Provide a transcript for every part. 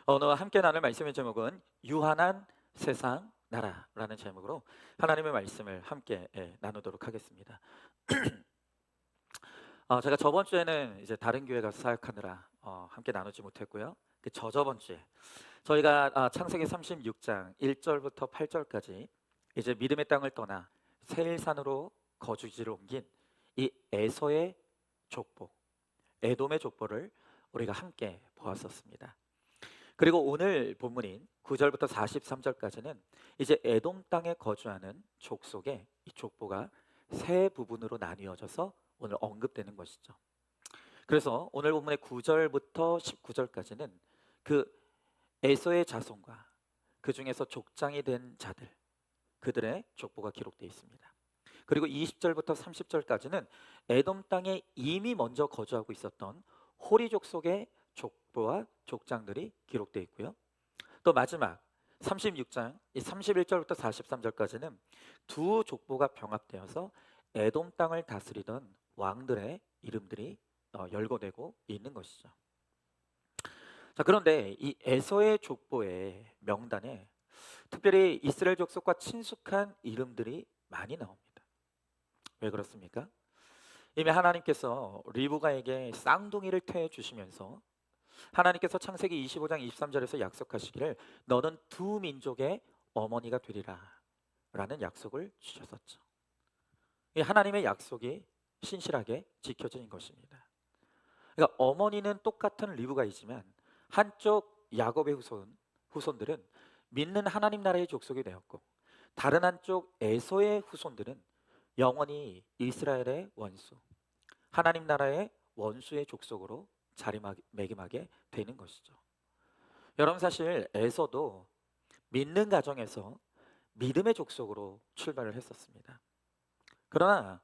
오늘 함께 나눌 말씀의 제목은 유한한 세상 나라라는 제목으로 하나님의 말씀을 함께 나누도록 하겠습니다. 제가 저번 주에는 이제 다른 교회 가서 사역하느라 함께 나누지 못했고요. 그 저저번 주에 저희가 창세기 36장 1절부터 8절까지 이제 믿음의 땅을 떠나 세일산으로 거주지를 옮긴 이 에서의 족보, 에돔의 족보를 우리가 함께 보았었습니다. 그리고 오늘 본문인 9절부터 43절까지는 이제 에돔 땅에 거주하는 족속의 이 족보가 세 부분으로 나뉘어져서 오늘 언급되는 것이죠. 그래서 오늘 본문의 9절부터 19절까지는 그 에서의 자손과 그 중에서 족장이 된 자들, 그들의 족보가 기록되어 있습니다. 그리고 20절부터 30절까지는 에돔 땅에 이미 먼저 거주하고 있었던 호리 족속의 족보와 족장들이 기록되어 있고요. 또 마지막 36장 31절부터 43절까지는 두 족보가 병합되어서 에돔 땅을 다스리던 왕들의 이름들이 열거되고 있는 것이죠. 자, 그런데 이 에서의 족보의 명단에 특별히 이스라엘 족속과 친숙한 이름들이 많이 나옵니다. 왜 그렇습니까? 이미 하나님께서 리브가에게 쌍둥이를 태워 주시면서 하나님께서 창세기 25장 23절에서 약속하시기를 너는 두 민족의 어머니가 되리라 라는 약속을 주셨었죠. 이 하나님의 약속이 신실하게 지켜진 것입니다. 그러니까 어머니는 똑같은 리브가이지만 한쪽 야곱의 후손들은 믿는 하나님 나라의 족속이 되었고, 다른 한쪽 에서의 후손들은 영원히 이스라엘의 원수, 하나님 나라의 원수의 족속으로 자리매김하게 되는 것이죠. 여러분, 사실 에서도 믿는 가정에서 믿음의 족속으로 출발을 했었습니다. 그러나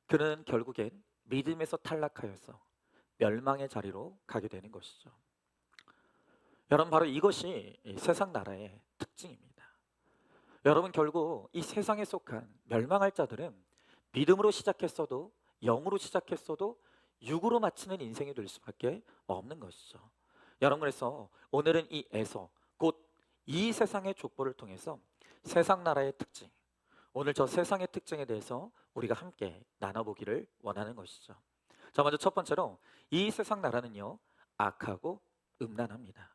그는 결국엔 믿음에서 탈락하여서 멸망의 자리로 가게 되는 것이죠. 여러분, 바로 이것이 이 세상 나라의 특징입니다. 여러분, 결국 이 세상에 속한 멸망할 자들은 믿음으로 시작했어도, 영으로 시작했어도 육으로 마치는 인생이 될 수밖에 없는 것이죠. 여러분, 그래서 오늘은 이 에서, 곧 이 세상의 족보를 통해서 세상 나라의 특징, 오늘 저 세상의 특징에 대해서 우리가 함께 나눠보기를 원하는 것이죠. 자, 먼저 첫 번째로 이 세상 나라는요, 악하고 음란합니다.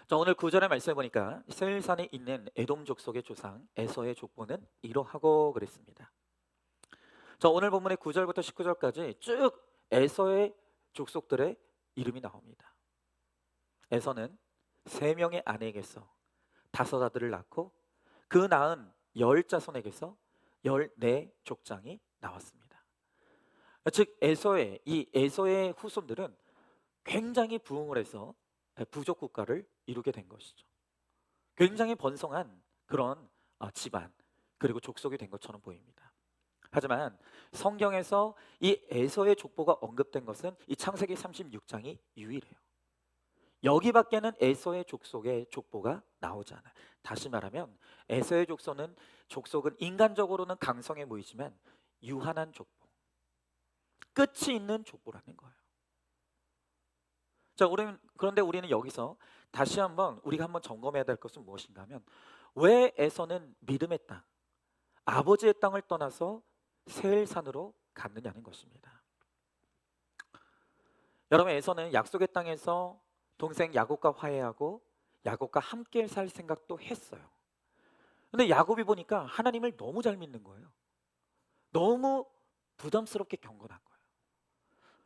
자, 오늘 구절의 말씀해 보니까 세일산에 있는 에돔 족속의 조상 에서의 족보는 이러하고 그랬습니다. 자, 오늘 본문의 9절부터 19절까지 쭉 에서의 족속들의 이름이 나옵니다. 에서는 세 명의 아내에게서 다섯 아들을 낳고 그 낳은 열 자손에게서 14 족장이 나왔습니다. 즉 이 에서의 후손들은 굉장히 부흥을 해서 부족 국가를 이루게 된 것이죠. 굉장히 번성한 그런 집안 그리고 족속이 된 것처럼 보입니다. 하지만 성경에서 이 에서의 족보가 언급된 것은 이 창세기 36장이 유일해요. 여기밖에는 에서의 족속의 족보가 나오지 않아요. 다시 말하면 에서의 족속은 인간적으로는 강성해 보이지만 유한한 족보, 끝이 있는 족보라는 거예요. 자, 그런데 우리는 여기서 다시 우리가 한번 점검해야 될 것은 무엇인가 하면, 왜 에서는 믿음의 땅, 아버지의 땅을 떠나서 세일산으로 갔느냐는 것입니다. 여러분, 에서는 약속의 땅에서 동생 야곱과 화해하고 야곱과 함께 살 생각도 했어요. 근데 야곱이 보니까 하나님을 너무 잘 믿는 거예요. 너무 부담스럽게 경건한 거예요.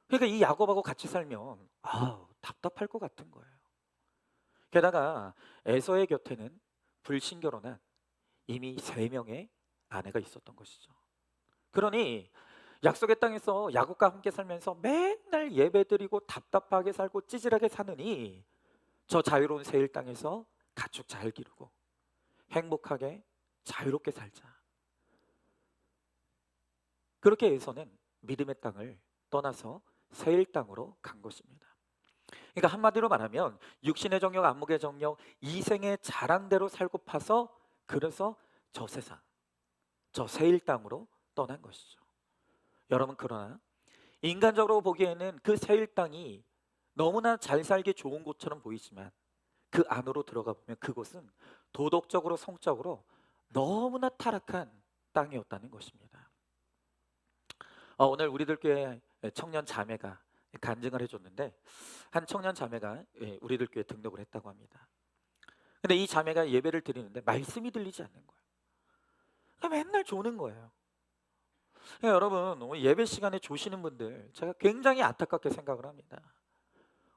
그러니까 이 야곱하고 같이 살면 답답할 것 같은 거예요. 게다가 에서의 곁에는 불신결혼한 이미 3명의 아내가 있었던 것이죠. 그러니 약속의 땅에서 야곱과 함께 살면서 맨날 예배드리고 답답하게 살고 찌질하게 사느니 저 자유로운 세일 땅에서 가축 잘 기르고 행복하게 자유롭게 살자. 그렇게 에서는 믿음의 땅을 떠나서 세일 땅으로 간 것입니다. 그러니까 한마디로 말하면 육신의 정욕, 안목의 정욕, 이생의 자랑대로 살고 파서 그래서 저 세상, 저 세일 땅으로 떠난 것이죠. 여러분, 그러나 인간적으로 보기에는 그 세일 땅이 너무나 잘 살기 좋은 곳처럼 보이지만 그 안으로 들어가 보면 그곳은 도덕적으로 성적으로 너무나 타락한 땅이었다는 것입니다. 오늘 우리들 교회 청년 자매가 간증을 해줬는데 한 청년 자매가 우리들 교회 등록을 했다고 합니다. 근데 이 자매가 예배를 드리는데 말씀이 들리지 않는 거예요. 그러니까 맨날 조는 거예요. 그러니까 여러분 오늘 예배 시간에 조시는 분들 제가 굉장히 안타깝게 생각을 합니다.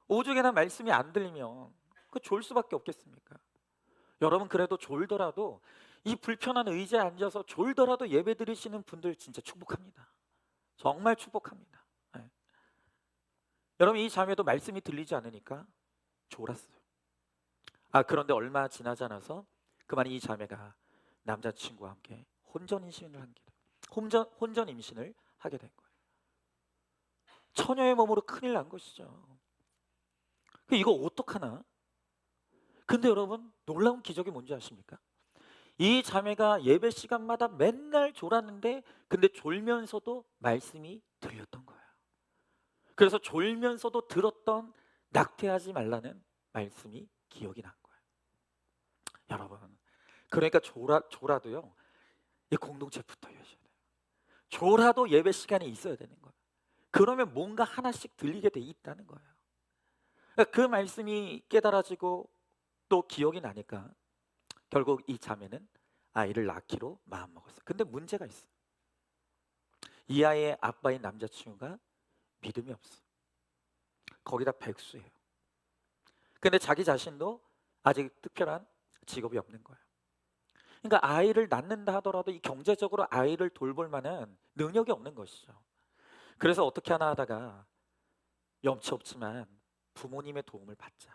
오죽에나 말씀이 안 들리면 그 졸 수밖에 없겠습니까? 여러분 그래도 졸더라도 이 불편한 의자에 앉아서 졸더라도 예배 드리시는 분들 진짜 축복합니다. 정말 축복합니다. 네. 여러분 이 자매도 말씀이 들리지 않으니까 졸았어요. 그런데 얼마 지나지 않아서 그만 이 자매가 남자친구와 함께 혼전 임신을 하게 된 거예요. 처녀의 몸으로 큰일 난 것이죠. 이거 어떡하나? 근데 여러분 놀라운 기적이 뭔지 아십니까? 이 자매가 예배 시간마다 맨날 졸았는데 근데 졸면서도 말씀이 들렸던 거예요. 그래서 졸면서도 들었던 낙태하지 말라는 말씀이 기억이 난 거예요. 여러분 그러니까 졸아도요 이 공동체 붙어 있어야 돼요. 졸아도 예배 시간이 있어야 되는 거예요. 그러면 뭔가 하나씩 들리게 돼 있다는 거예요. 그 말씀이 깨달아지고 또 기억이 나니까 결국 이 자매는 아이를 낳기로 마음먹었어요. 근데 문제가 있어요. 이 아이의 아빠인 남자친구가 믿음이 없어. 거기다 백수예요. 근데 자기 자신도 아직 특별한 직업이 없는 거예요. 그러니까 아이를 낳는다 하더라도 이 경제적으로 아이를 돌볼 만한 능력이 없는 것이죠. 그래서 어떻게 하나 하다가 염치 없지만 부모님의 도움을 받자.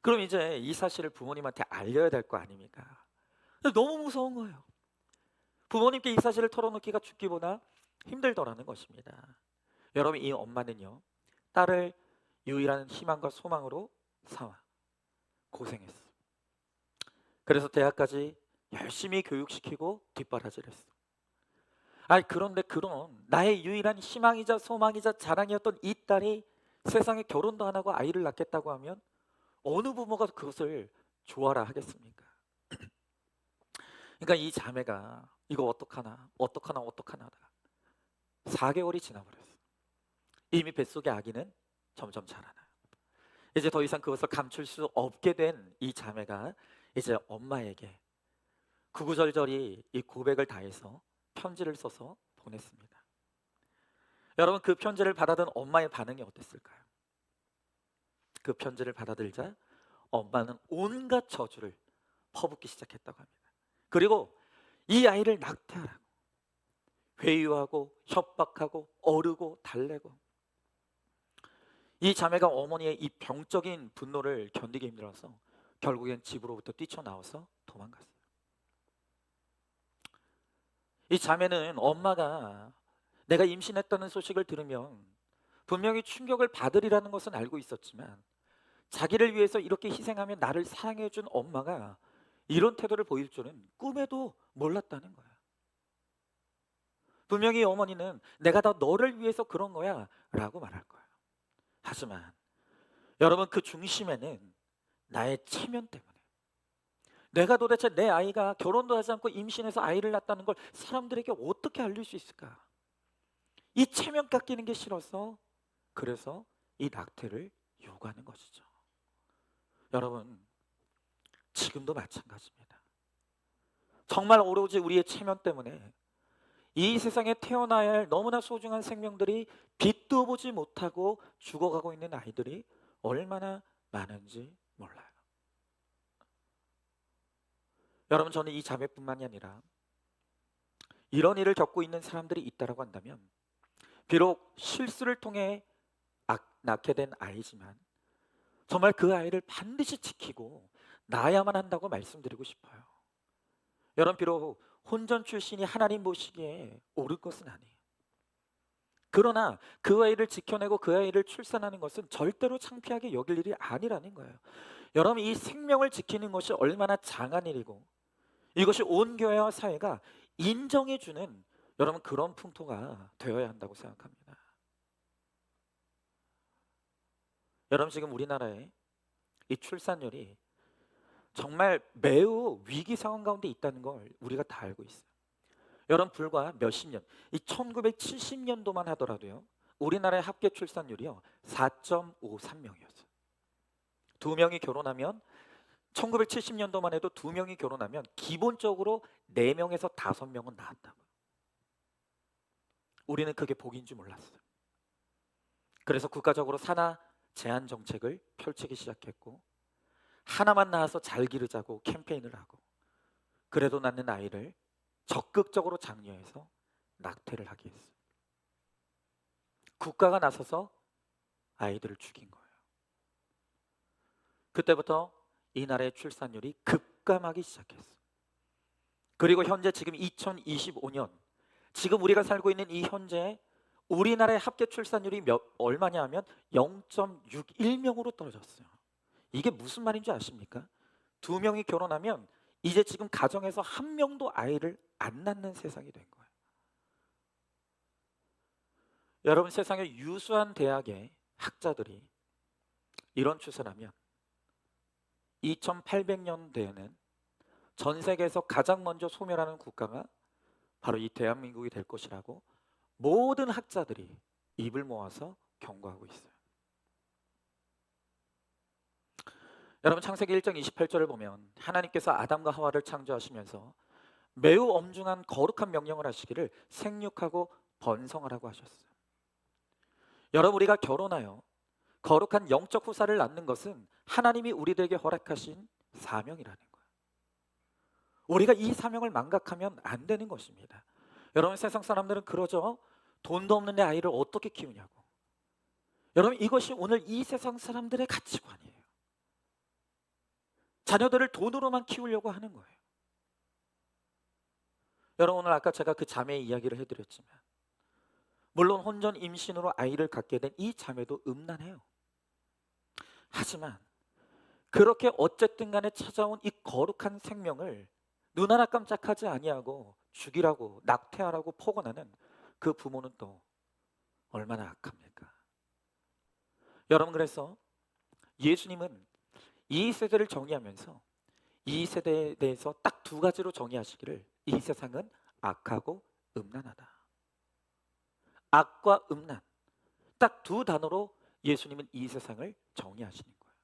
그럼 이제 이 사실을 부모님한테 알려야 될 거 아닙니까? 근데 너무 무서운 거예요. 부모님께 이 사실을 털어놓기가 죽기보다 힘들더라는 것입니다. 여러분 이 엄마는요 딸을 유일한 희망과 소망으로 삼아 고생했어. 그래서 대학까지 열심히 교육시키고 뒷바라지를 했어. 그런데 그런 나의 유일한 희망이자 소망이자 자랑이었던 이 딸이 세상에 결혼도 안 하고 아이를 낳겠다고 하면 어느 부모가 그것을 좋아라 하겠습니까? 그러니까 이 자매가 이거 어떡하나 하다가 4개월이 지나버렸어. 이미 뱃속의 아기는 점점 자라나요. 이제 더 이상 그것을 감출 수 없게 된 이 자매가 이제 엄마에게 구구절절히 이 고백을 다해서 편지를 써서 보냈습니다. 여러분 그 편지를 받아든 엄마의 반응이 어땠을까요? 그 편지를 받아들자 엄마는 온갖 저주를 퍼붓기 시작했다고 합니다. 그리고 이 아이를 낙태하라고 회유하고 협박하고 어르고 달래고 이 자매가 어머니의 이 병적인 분노를 견디기 힘들어서 결국엔 집으로부터 뛰쳐나와서 도망갔어요. 이 자매는 엄마가 내가 임신했다는 소식을 들으면 분명히 충격을 받으리라는 것은 알고 있었지만 자기를 위해서 이렇게 희생하며 나를 사랑해 준 엄마가 이런 태도를 보일 줄은 꿈에도 몰랐다는 거야. 분명히 어머니는 내가 다 너를 위해서 그런 거야 라고 말할 거야. 하지만 여러분 그 중심에는 나의 체면 때문에 내가 도대체 내 아이가 결혼도 하지 않고 임신해서 아이를 낳았다는 걸 사람들에게 어떻게 알릴 수 있을까? 이 체면 깎이는 게 싫어서 그래서 이 낙태를 요구하는 것이죠. 여러분 지금도 마찬가지입니다. 정말 오로지 우리의 체면 때문에 이 세상에 태어나야 할 너무나 소중한 생명들이 빛도 보지 못하고 죽어가고 있는 아이들이 얼마나 많은지 몰라요. 여러분 저는 이 자매뿐만이 아니라 이런 일을 겪고 있는 사람들이 있다고 한다면 비록 실수를 통해 낳게 된 아이지만 정말 그 아이를 반드시 지키고 낳아야만 한다고 말씀드리고 싶어요. 여러분 비록 혼전 출신이 하나님 보시기에 옳은 것은 아니에요. 그러나 그 아이를 지켜내고 그 아이를 출산하는 것은 절대로 창피하게 여길 일이 아니라는 거예요. 여러분 이 생명을 지키는 것이 얼마나 장한 일이고 이것이 온 교회와 사회가 인정해주는 여러분 그런 풍토가 되어야 한다고 생각합니다. 여러분 지금 우리나라의 이 출산율이 정말 매우 위기 상황 가운데 있다는 걸 우리가 다 알고 있어요. 여러분 불과 몇십 년, 이 1970년도만 하더라도요. 우리나라의 합계 출산율이요. 4.53명이었어요. 두 명이 결혼하면 1970년도만 해도 두 명이 결혼하면 기본적으로 네 명에서 다섯 명은 낳았다고. 우리는 그게 복인 줄 몰랐어요. 그래서 국가적으로 산하 제한 정책을 펼치기 시작했고 하나만 낳아서 잘 기르자고 캠페인을 하고 그래도 낳는 아이를 적극적으로 장려해서 낙태를 하게 했어요. 국가가 나서서 아이들을 죽인 거예요. 그때부터 이 나라의 출산율이 급감하기 시작했어요. 그리고 현재 지금 2025년 지금 우리가 살고 있는 이 현재 우리나라의 합계 출산율이 얼마냐 하면 0.61명으로 떨어졌어요. 이게 무슨 말인지 아십니까? 두 명이 결혼하면 이제 지금 가정에서 한 명도 아이를 안 낳는 세상이 된 거예요. 여러분 세상의 유수한 대학의 학자들이 이런 추세를 하면 2800년대에는 전 세계에서 가장 먼저 소멸하는 국가가 바로 이 대한민국이 될 것이라고 모든 학자들이 입을 모아서 경고하고 있어요. 여러분 창세기 1장 28절을 보면 하나님께서 아담과 하와를 창조하시면서 매우 엄중한 거룩한 명령을 하시기를 생육하고 번성하라고 하셨어요. 여러분 우리가 결혼하여 거룩한 영적 후사를 낳는 것은 하나님이 우리들에게 허락하신 사명이라는 거예요. 우리가 이 사명을 망각하면 안 되는 것입니다. 여러분 세상 사람들은 그러죠. 돈도 없는데 아이를 어떻게 키우냐고. 여러분 이것이 오늘 이 세상 사람들의 가치관이에요. 자녀들을 돈으로만 키우려고 하는 거예요. 여러분 오늘 아까 제가 그 자매의 이야기를 해드렸지만 물론 혼전 임신으로 아이를 갖게 된 이 자매도 음란해요. 하지만 그렇게 어쨌든 간에 찾아온 이 거룩한 생명을 눈 하나 깜짝하지 아니하고 죽이라고 낙태하라고 포건하는 그 부모는 또 얼마나 악합니까? 여러분 그래서 예수님은 이 세대를 정의하면서 이 세대에 대해서 딱 두 가지로 정의하시기를 이 세상은 악하고 음란하다. 악과 음란 딱 두 단어로 예수님은 이 세상을 정의하시는 거예요.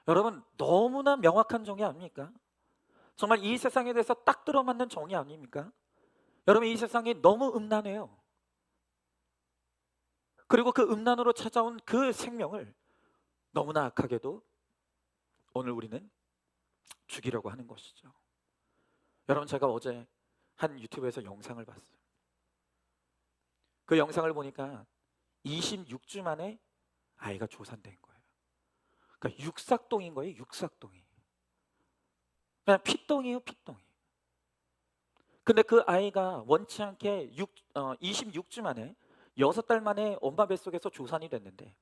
여러분 너무나 명확한 정의 아닙니까? 정말 이 세상에 대해서 딱 들어맞는 정의 아닙니까? 여러분 이 세상이 너무 음란해요. 그리고 그 음란으로 찾아온 그 생명을 너무나 악하게도 오늘 우리는 죽이려고 하는 것이죠. 여러분 제가 어제 한 유튜브에서 영상을 봤어요. 그 영상을 보니까 26주 만에 아이가 조산된 거예요. 그러니까 육삭동인 거예요. 육삭동이. 그냥 피똥이에요. 피똥이. 근데 그 아이가 원치 않게 26주 만에 6달 만에 엄마 뱃속에서 조산이 됐는데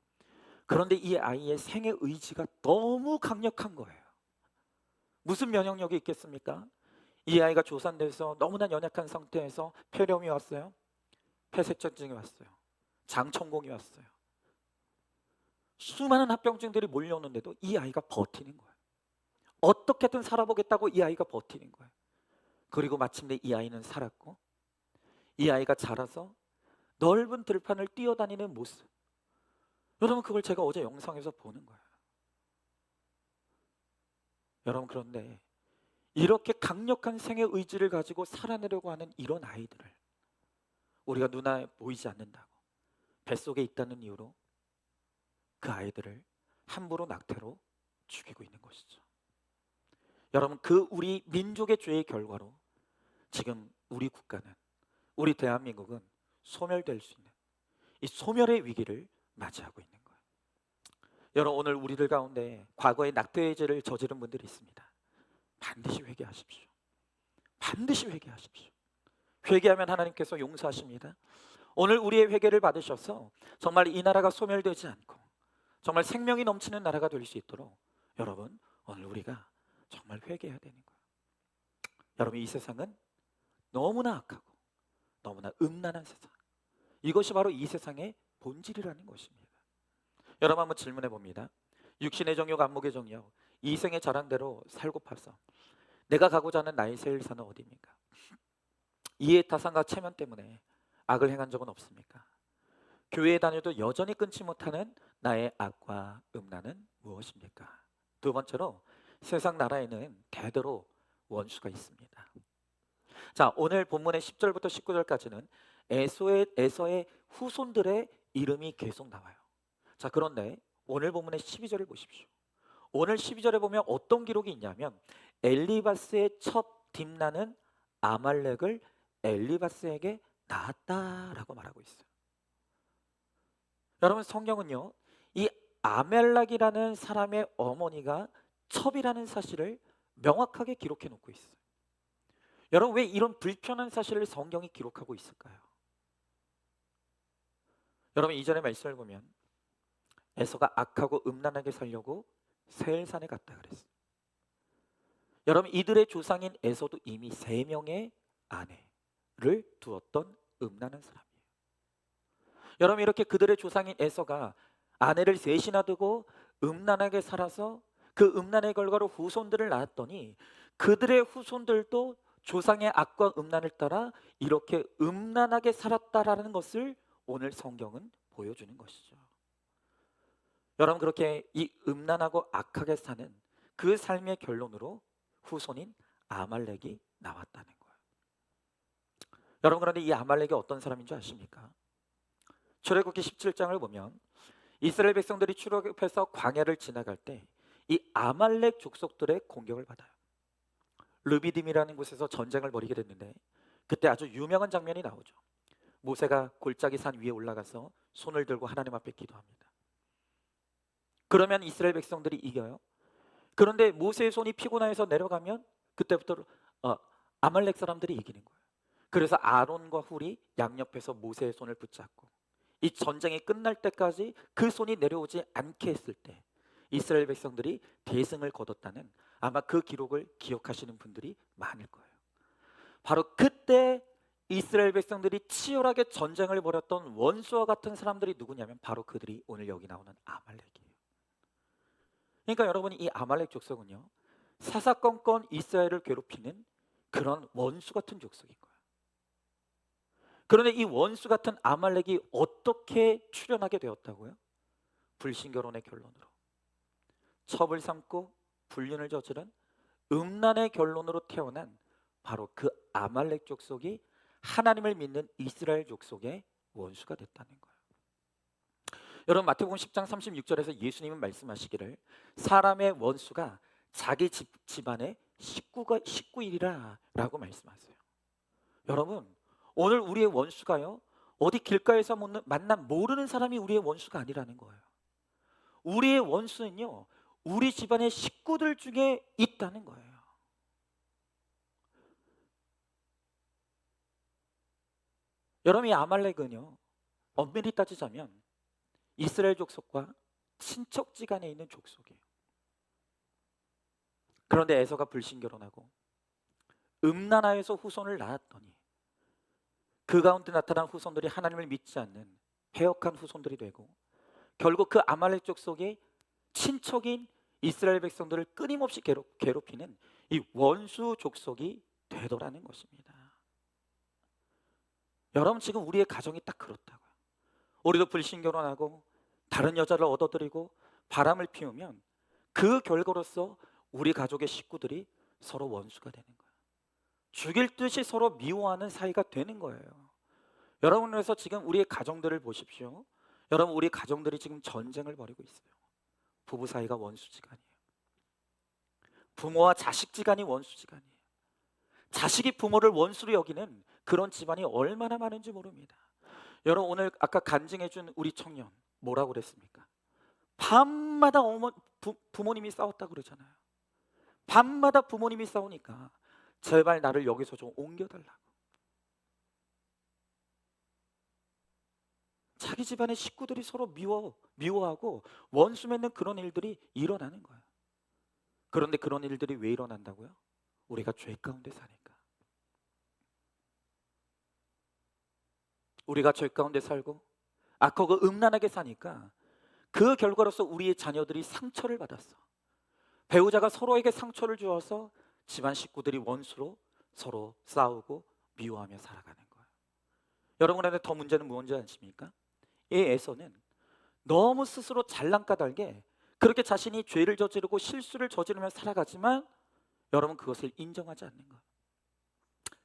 그런데 이 아이의 생애 의지가 너무 강력한 거예요. 무슨 면역력이 있겠습니까? 이 아이가 조산돼서 너무나 연약한 상태에서 폐렴이 왔어요. 폐색전증이 왔어요. 장천공이 왔어요. 수많은 합병증들이 몰려오는데도 이 아이가 버티는 거예요. 어떻게든 살아보겠다고 이 아이가 버티는 거예요. 그리고 마침내 이 아이는 살았고 이 아이가 자라서 넓은 들판을 뛰어다니는 모습. 여러분 그걸 제가 어제 영상에서 보는 거예요. 여러분 그런데 이렇게 강력한 생애 의지를 가지고 살아내려고 하는 이런 아이들을 우리가 눈에 보이지 않는다고 뱃속에 있다는 이유로 그 아이들을 함부로 낙태로 죽이고 있는 것이죠. 여러분 그 우리 민족의 죄의 결과로 지금 우리 국가는 우리 대한민국은 소멸될 수 있는 이 소멸의 위기를 맞이하고 있는 거예요. 여러분 오늘 우리들 가운데 과거에 낙태의 죄를 저지른 분들이 있습니다. 반드시 회개하십시오. 반드시 회개하십시오. 회개하면 하나님께서 용서하십니다. 오늘 우리의 회개를 받으셔서 정말 이 나라가 소멸되지 않고 정말 생명이 넘치는 나라가 될 수 있도록 여러분 오늘 우리가 정말 회개해야 되는 거예요. 여러분 이 세상은 너무나 악하고 너무나 음란한 세상. 이것이 바로 이 세상의 본질이라는 것입니다. 여러분 한번 질문해 봅니다. 육신의 정욕, 안목의 정욕, 이생의 자랑대로 살고파서 내가 가고자 하는 나의 새 일산은 어디입니까? 이해 타산과 체면 때문에 악을 행한 적은 없습니까? 교회에 다녀도 여전히 끊지 못하는 나의 악과 음란은 무엇입니까? 두 번째로 세상 나라에는 대대로 원수가 있습니다. 자, 오늘 본문의 10절부터 19절까지는 에서의 후손들의 이름이 계속 나와요. 자, 그런데 오늘 본문의 12절을 보십시오. 오늘 12절에 보면 어떤 기록이 있냐면 엘리바스의 첫 딥나는 아말렉을 엘리바스에게 낳았다라고 말하고 있어요. 여러분 성경은요, 이 아멜렉이라는 사람의 어머니가 첩이라는 사실을 명확하게 기록해 놓고 있어요. 여러분 왜 이런 불편한 사실을 성경이 기록하고 있을까요? 여러분 이전의 말씀을 보면 에서가 악하고 음란하게 살려고 세일산에 갔다 그랬어요. 여러분 이들의 조상인 에서도 이미 3명의 아내를 두었던 음란한 사람이에요. 여러분 이렇게 그들의 조상인 에서가 아내를 셋이나 두고 음란하게 살아서 그 음란의 결과로 후손들을 낳았더니 그들의 후손들도 조상의 악과 음란을 따라 이렇게 음란하게 살았다라는 것을 오늘 성경은 보여주는 것이죠. 여러분 그렇게 이 음란하고 악하게 사는 그 삶의 결론으로 후손인 아말렉이 나왔다는 거예요. 여러분 그런데 이 아말렉이 어떤 사람인 줄 아십니까? 출애굽기 17장을 보면 이스라엘 백성들이 출애굽해서 광야를 지나갈 때 이 아말렉 족속들의 공격을 받아요. 르비딤이라는 곳에서 전쟁을 벌이게 됐는데 그때 아주 유명한 장면이 나오죠. 모세가 골짜기 산 위에 올라가서 손을 들고 하나님 앞에 기도합니다. 그러면 이스라엘 백성들이 이겨요. 그런데 모세의 손이 피곤해서 내려가면 그때부터 아말렉 사람들이 이기는 거예요. 그래서 아론과 훌이 양옆에서 모세의 손을 붙잡고 이 전쟁이 끝날 때까지 그 손이 내려오지 않게 했을 때 이스라엘 백성들이 대승을 거뒀다는 아마 그 기록을 기억하시는 분들이 많을 거예요. 바로 그때 이스라엘 백성들이 치열하게 전쟁을 벌였던 원수와 같은 사람들이 누구냐면 바로 그들이 오늘 여기 나오는 아말렉이에요. 그러니까 여러분이 이 아말렉 족속은요 사사건건 이스라엘을 괴롭히는 그런 원수 같은 족속인 거예요. 그런데 이 원수 같은 아말렉이 어떻게 출현하게 되었다고요? 불신결혼의 결론으로 첩을 삼고 불륜을 저지른 음란의 결론으로 태어난 바로 그 아말렉 족속이 하나님을 믿는 이스라엘 족속의 원수가 됐다는 거예요. 여러분 마태복음 10장 36절에서 예수님은 말씀하시기를 사람의 원수가 자기 집안의 식구이리라 라고 말씀하세요. 여러분 오늘 우리의 원수가요 어디 길가에서 만난 모르는 사람이 우리의 원수가 아니라는 거예요. 우리의 원수는요 우리 집안의 식구들 중에 있다는 거예요. 여러분 이 아말렉은요 엄밀히 따지자면 이스라엘 족속과 친척지간에 있는 족속이에요. 그런데 에서가 불신결혼하고 음란하여서 후손을 낳았더니 그 가운데 나타난 후손들이 하나님을 믿지 않는 패역한 후손들이 되고 결국 그 아말렉 족속의 친척인 이스라엘 백성들을 끊임없이 괴롭히는 이 원수 족속이 되더라는 것입니다. 여러분 지금 우리의 가정이 딱 그렇다고요. 우리도 불신결혼하고 다른 여자를 얻어들이고 바람을 피우면 그 결과로서 우리 가족의 식구들이 서로 원수가 되는 거예요. 죽일 듯이 서로 미워하는 사이가 되는 거예요. 여러분 그래서 지금 우리의 가정들을 보십시오. 여러분 우리 가정들이 지금 전쟁을 벌이고 있어요. 부부 사이가 원수지간이에요. 부모와 자식지간이 원수지간이에요. 자식이 부모를 원수로 여기는 그런 집안이 얼마나 많은지 모릅니다. 여러분 오늘 아까 간증해준 우리 청년 뭐라고 그랬습니까? 밤마다 부모님이 싸웠다 그러잖아요. 밤마다 부모님이 싸우니까 제발 나를 여기서 좀 옮겨달라고. 자기 집안의 식구들이 서로 미워하고 원수 맺는 그런 일들이 일어나는 거예요. 그런데 그런 일들이 왜 일어난다고요? 우리가 죄 가운데 사니까. 우리가 죄 가운데 살고 악하고 음란하게 사니까 그 결과로서 우리의 자녀들이 상처를 받았어. 배우자가 서로에게 상처를 주어서 집안 식구들이 원수로 서로 싸우고 미워하며 살아가는 거예요. 여러분한테 더 문제는 무엇인지 아십니까? 이 에서는 너무 스스로 잘난 까닭에 그렇게 자신이 죄를 저지르고 실수를 저지르며 살아가지만 여러분 그것을 인정하지 않는 거예요.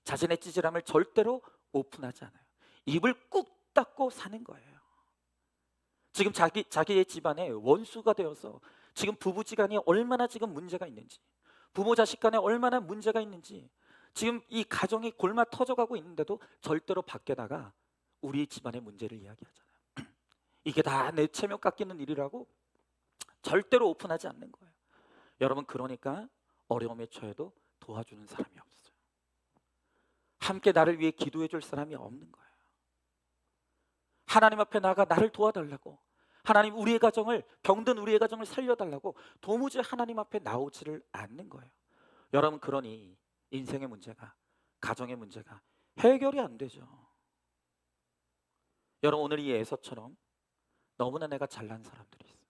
자신의 찌질함을 절대로 오픈하지 않아요. 입을 꾹 닫고 사는 거예요. 지금 자기의 집안에 원수가 되어서 지금 부부지간이 얼마나 지금 문제가 있는지, 부모 자식 간에 얼마나 문제가 있는지, 지금 이 가정이 골마 터져가고 있는데도 절대로 밖에 나가 우리 집안의 문제를 이야기하잖아요. 이게 다 내 체면 깎이는 일이라고 절대로 오픈하지 않는 거예요. 여러분 그러니까 어려움에 처해도 도와주는 사람이 없어요. 함께 나를 위해 기도해 줄 사람이 없는 거예요. 하나님 앞에 나가 나를 도와달라고, 하나님 우리의 가정을, 병든 우리의 가정을 살려달라고 도무지 하나님 앞에 나오지를 않는 거예요. 여러분 그러니 인생의 문제가, 가정의 문제가 해결이 안 되죠. 여러분 오늘 이 에서처럼 너무나 내가 잘난 사람들이 있어요.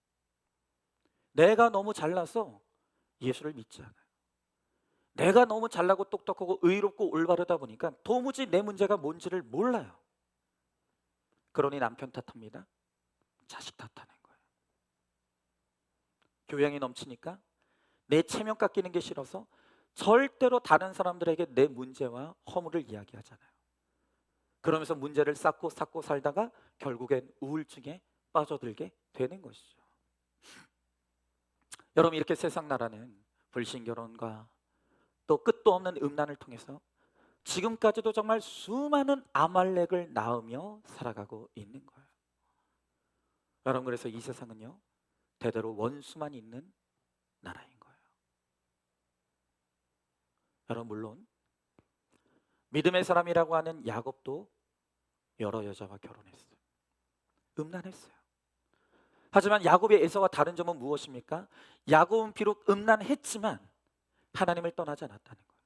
내가 너무 잘나서 예수를 믿지 않아요. 내가 너무 잘나고 똑똑하고 의롭고 올바르다 보니까 도무지 내 문제가 뭔지를 몰라요. 그러니 남편 탓합니다. 자식 탓하는 거예요. 교양이 넘치니까 내 체면 깎이는 게 싫어서 절대로 다른 사람들에게 내 문제와 허물을 이야기하잖아요. 그러면서 문제를 쌓고 살다가 결국엔 우울증에 빠져들게 되는 것이죠. 여러분 이렇게 세상 나라는 불신결혼과 또 끝도 없는 음란을 통해서 지금까지도 정말 수많은 아말렉을 낳으며 살아가고 있는 거예요. 여러분 그래서 이 세상은요 대대로 원수만 있는 나라인 거예요. 여러분 물론 믿음의 사람이라고 하는 야곱도 여러 여자와 결혼했어요. 음란했어요. 하지만 야곱의 에서와 다른 점은 무엇입니까? 야곱은 비록 음란했지만 하나님을 떠나지 않았다는 거예요.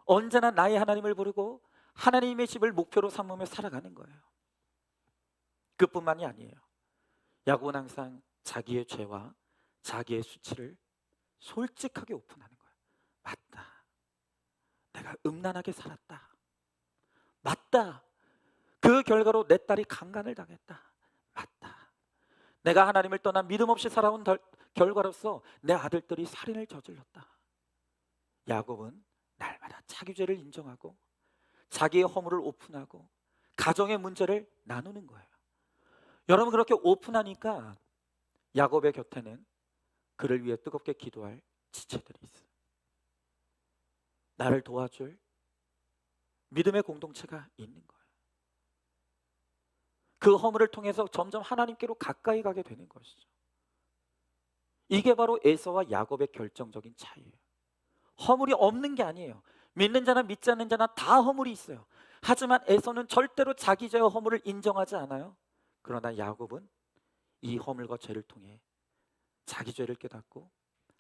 언제나 나의 하나님을 부르고 하나님의 집을 목표로 삼으며 살아가는 거예요. 그뿐만이 아니에요. 야곱은 항상 자기의 죄와 자기의 수치를 솔직하게 오픈하는 거예요. 맞다. 내가 음란하게 살았다. 맞다. 그 결과로 내 딸이 강간을 당했다. 맞다. 내가 하나님을 떠나 믿음 없이 살아온 결과로서 내 아들들이 살인을 저질렀다. 야곱은 날마다 자기 죄를 인정하고 자기의 허물을 오픈하고 가정의 문제를 나누는 거예요. 여러분 그렇게 오픈하니까 야곱의 곁에는 그를 위해 뜨겁게 기도할 지체들이 있어요. 나를 도와줄 믿음의 공동체가 있는 거예요. 그 허물을 통해서 점점 하나님께로 가까이 가게 되는 것이죠. 이게 바로 에서와 야곱의 결정적인 차이예요. 허물이 없는 게 아니에요. 믿는 자나 믿지 않는 자나 다 허물이 있어요. 하지만 에서는 절대로 자기 죄와 허물을 인정하지 않아요. 그러나 야곱은 이 허물과 죄를 통해 자기 죄를 깨닫고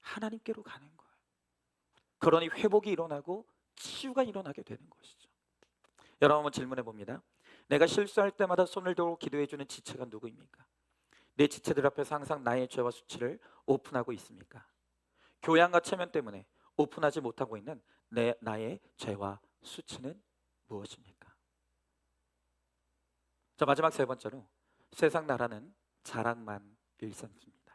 하나님께로 가는 거예요. 그러니 회복이 일어나고 치유가 일어나게 되는 것이죠. 여러분 한번 질문해 봅니다. 내가 실수할 때마다 손을 들고 기도해 주는 지체가 누구입니까? 내 지체들 앞에서 항상 나의 죄와 수치를 오픈하고 있습니까? 교양과 체면 때문에 오픈하지 못하고 있는 나의 죄와 수치는 무엇입니까? 자, 마지막 세 번째로 세상 나라는 자랑만 일삼습니다.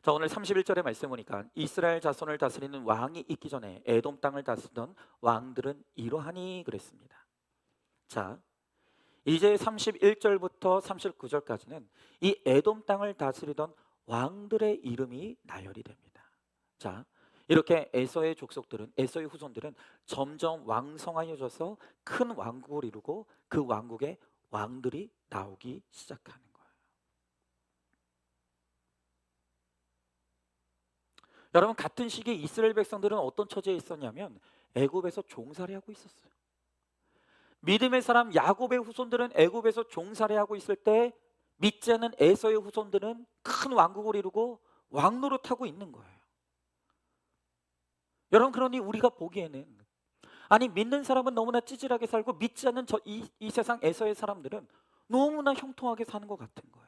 자, 오늘 31절의 말씀 보니까 이스라엘 자손을 다스리는 왕이 있기 전에 에돔 땅을 다스리던 왕들은 이러하니 그랬습니다. 자, 이제 31절부터 39절까지는 이 에돔 땅을 다스리던 왕들의 이름이 나열이 됩니다. 자, 이렇게 에서의 족속들은, 에서의 후손들은 점점 왕성하여져서 큰 왕국을 이루고 그 왕국에 왕들이 나오기 시작하는 거예요. 여러분 같은 시기에 이스라엘 백성들은 어떤 처지에 있었냐면 애굽에서 종살이하고 있었어요. 믿음의 사람 야곱의 후손들은 애굽에서 종살이하고 있을 때 믿지 않는 에서의 후손들은 큰 왕국을 이루고 왕노릇하고 있는 거예요. 여러분 그러니 우리가 보기에는 아니 믿는 사람은 너무나 찌질하게 살고 믿지 않는 이 세상 에서의 사람들은 너무나 형통하게 사는 것 같은 거예요.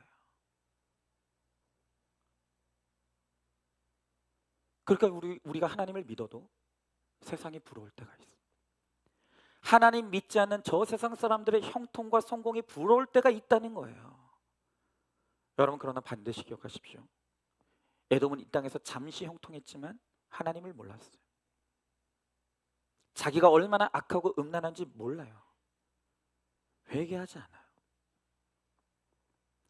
그러니까 우리가 하나님을 믿어도 세상이 부러울 때가 있어. 하나님 믿지 않는 저 세상 사람들의 형통과 성공이 부러울 때가 있다는 거예요. 여러분, 그러나 반드시 기억하십시오. 에돔은 이 땅에서 잠시 형통했지만 하나님을 몰랐어요. 자기가 얼마나 악하고 음란한지 몰라요. 회개하지 않아요.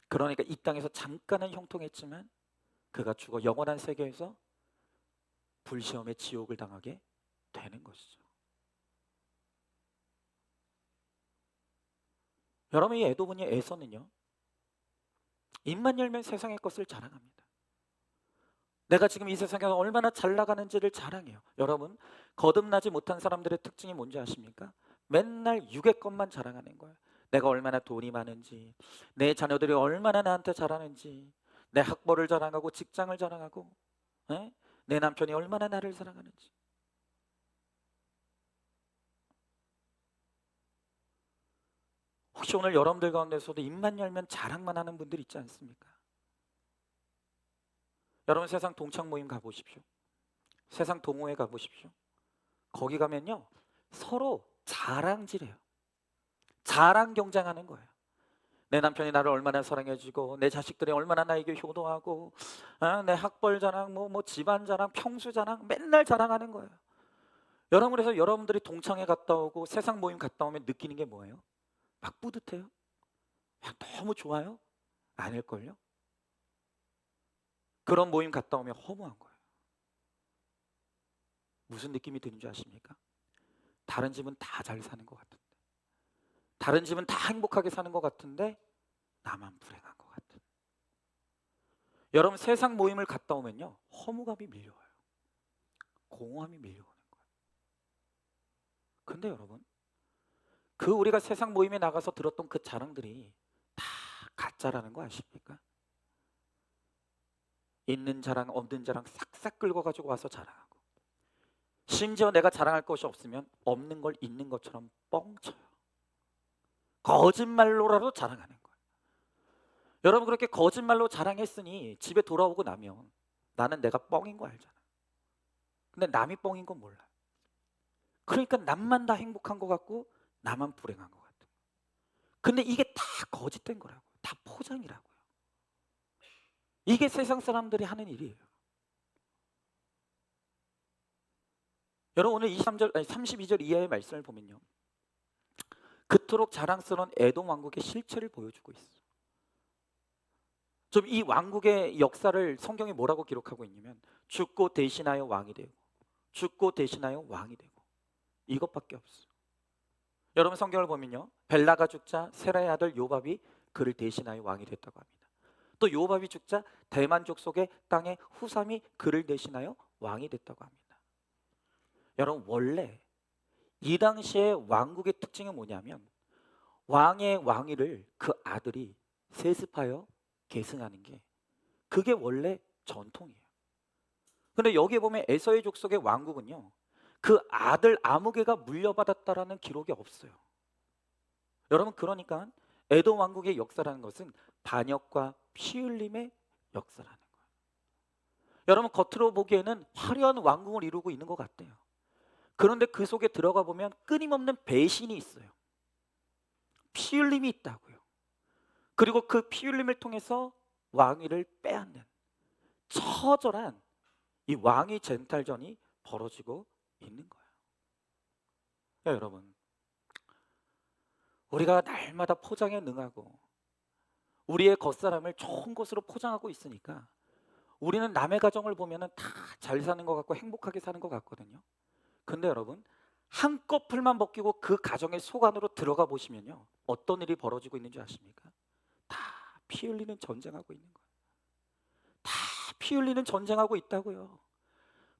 그러니까 이 땅에서 잠깐은 형통했지만 그가 죽어 영원한 세계에서 불시험의 지옥을 당하게 되는 것이죠. 여러분, 이 에돔의 에서는요, 입만 열면 세상의 것을 자랑합니다. 내가 지금 이 세상에서 얼마나 잘 나가는지를 자랑해요. 여러분, 거듭나지 못한 사람들의 특징이 뭔지 아십니까? 맨날 육의 것만 자랑하는 거예요. 내가 얼마나 돈이 많은지, 내 자녀들이 얼마나 나한테 잘하는지, 내 학벌을 자랑하고 직장을 자랑하고, 에? 내 남편이 얼마나 나를 사랑하는지. 혹시 오늘 여러분들 가운데서도 입만 열면 자랑만 하는 분들 있지 않습니까? 여러분, 세상 동창 모임 가보십시오. 세상 동호회 가보십시오. 거기 가면요, 서로 자랑질해요. 자랑 경쟁하는 거예요. 내 남편이 나를 얼마나 사랑해주고, 내 자식들이 얼마나 나에게 효도하고, 내 학벌 자랑, 뭐 집안 자랑, 평수 자랑, 맨날 자랑하는 거예요. 여러분, 그래서 여러분들이 동창회 갔다 오고 세상 모임 갔다 오면 느끼는 게 뭐예요? 막 뿌듯해요? 막 너무 좋아요? 아닐걸요? 그런 모임 갔다 오면 허무한 거예요. 무슨 느낌이 드는 줄 아십니까? 다른 집은 다 잘 사는 것 같은데, 다른 집은 다 행복하게 사는 것 같은데 나만 불행한 것 같은. 여러분, 세상 모임을 갔다 오면요, 허무감이 밀려와요. 공허함이 밀려오는 거예요. 근데 여러분, 그 우리가 세상 모임에 나가서 들었던 그 자랑들이 다 가짜라는 거 아십니까? 있는 자랑 없는 자랑 싹싹 긁어가지고 와서 자랑하고, 심지어 내가 자랑할 것이 없으면 없는 걸 있는 것처럼 뻥쳐요. 거짓말로라도 자랑하는 거예요. 여러분, 그렇게 거짓말로 자랑했으니 집에 돌아오고 나면 나는 내가 뻥인 거 알잖아. 근데 남이 뻥인 건 몰라. 그러니까 남만 다 행복한 것 같고 나만 불행한 것 같아. 근데 이게 다 거짓된 거라고. 다 포장이라고요. 이게 세상 사람들이 하는 일이에요. 여러분, 오늘 23절, 아니 32절 이하의 말씀을 보면요, 그토록 자랑스러운 에돔 왕국의 실체를 보여주고 있어요. 좀 이 왕국의 역사를 성경이 뭐라고 기록하고 있냐면, 죽고 대신하여 왕이 되고, 죽고 대신하여 왕이 되고, 이것밖에 없어요. 여러분, 성경을 보면요, 벨라가 죽자 세라의 아들 요밥이 그를 대신하여 왕이 됐다고 합니다. 또 요밥이 죽자 대만 족속의 땅의 후삼이 그를 대신하여 왕이 됐다고 합니다. 여러분, 원래 이 당시의 왕국의 특징은 뭐냐면, 왕의 왕위를 그 아들이 세습하여 계승하는 게, 그게 원래 전통이에요. 근데 여기에 보면 에서의 족속의 왕국은요, 그 아들 아무개가 물려받았다라는 기록이 없어요. 여러분, 그러니까 에돔 왕국의 역사라는 것은 반역과 피 흘림의 역사라는 거예요. 여러분, 겉으로 보기에는 화려한 왕국을 이루고 있는 것 같아요. 그런데 그 속에 들어가 보면 끊임없는 배신이 있어요. 피 흘림이 있다고요. 그리고 그 피 흘림을 통해서 왕위를 빼앗는 처절한 이 왕위 쟁탈전이 벌어지고 있는 거예요. 여러분, 우리가 날마다 포장에 능하고 우리의 겉사람을 좋은 것으로 포장하고 있으니까 우리는 남의 가정을 보면 다 잘 사는 것 같고 행복하게 사는 것 같거든요. 근데 여러분, 한꺼풀만 벗기고 그 가정의 속 안으로 들어가 보시면요, 어떤 일이 벌어지고 있는 줄 아십니까? 다 피 흘리는 전쟁하고 있는 거예요. 다 피 흘리는 전쟁하고 있다고요.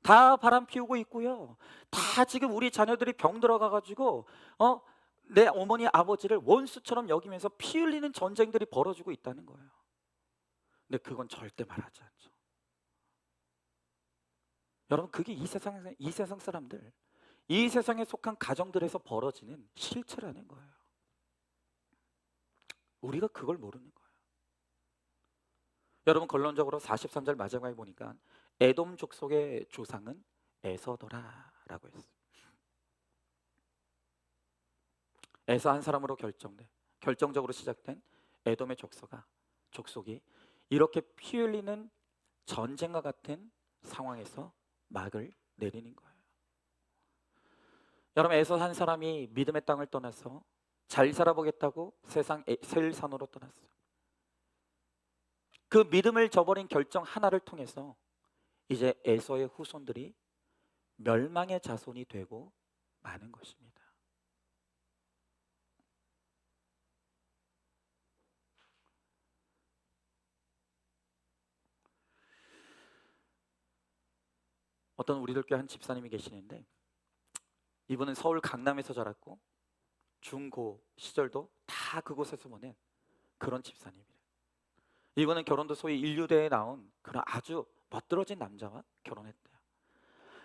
다 바람 피우고 있고요. 다 지금 우리 자녀들이 병 들어가가지고 내 어머니 아버지를 원수처럼 여기면서 피 흘리는 전쟁들이 벌어지고 있다는 거예요. 근데 그건 절대 말하지 않죠. 여러분, 그게 이 세상 사람들, 이 세상에 속한 가정들에서 벌어지는 실체라는 거예요. 우리가 그걸 모르는 거예요. 여러분, 결론적으로 43절 마지막에 보니까 에돔 족속의 조상은 에서더라라고 했어요. 에서 한 사람으로 결정적으로 시작된 에돔의 족속이 이렇게 피 흘리는 전쟁과 같은 상황에서 막을 내리는 거예요. 여러분, 에서 한 사람이 믿음의 땅을 떠나서 잘 살아보겠다고 세상 세일산으로 떠났어요. 그 믿음을 저버린 결정 하나를 통해서 이제 에서의 후손들이 멸망의 자손이 되고 마는 것입니다. 어떤 우리들 교회 한 집사님이 계시는데, 이분은 서울 강남에서 자랐고 중고 시절도 다 그곳에서 보낸 그런 집사님이래요. 이분은 결혼도 소위 인류대에 나온 그런 아주 멋들어진 남자와 결혼했대요.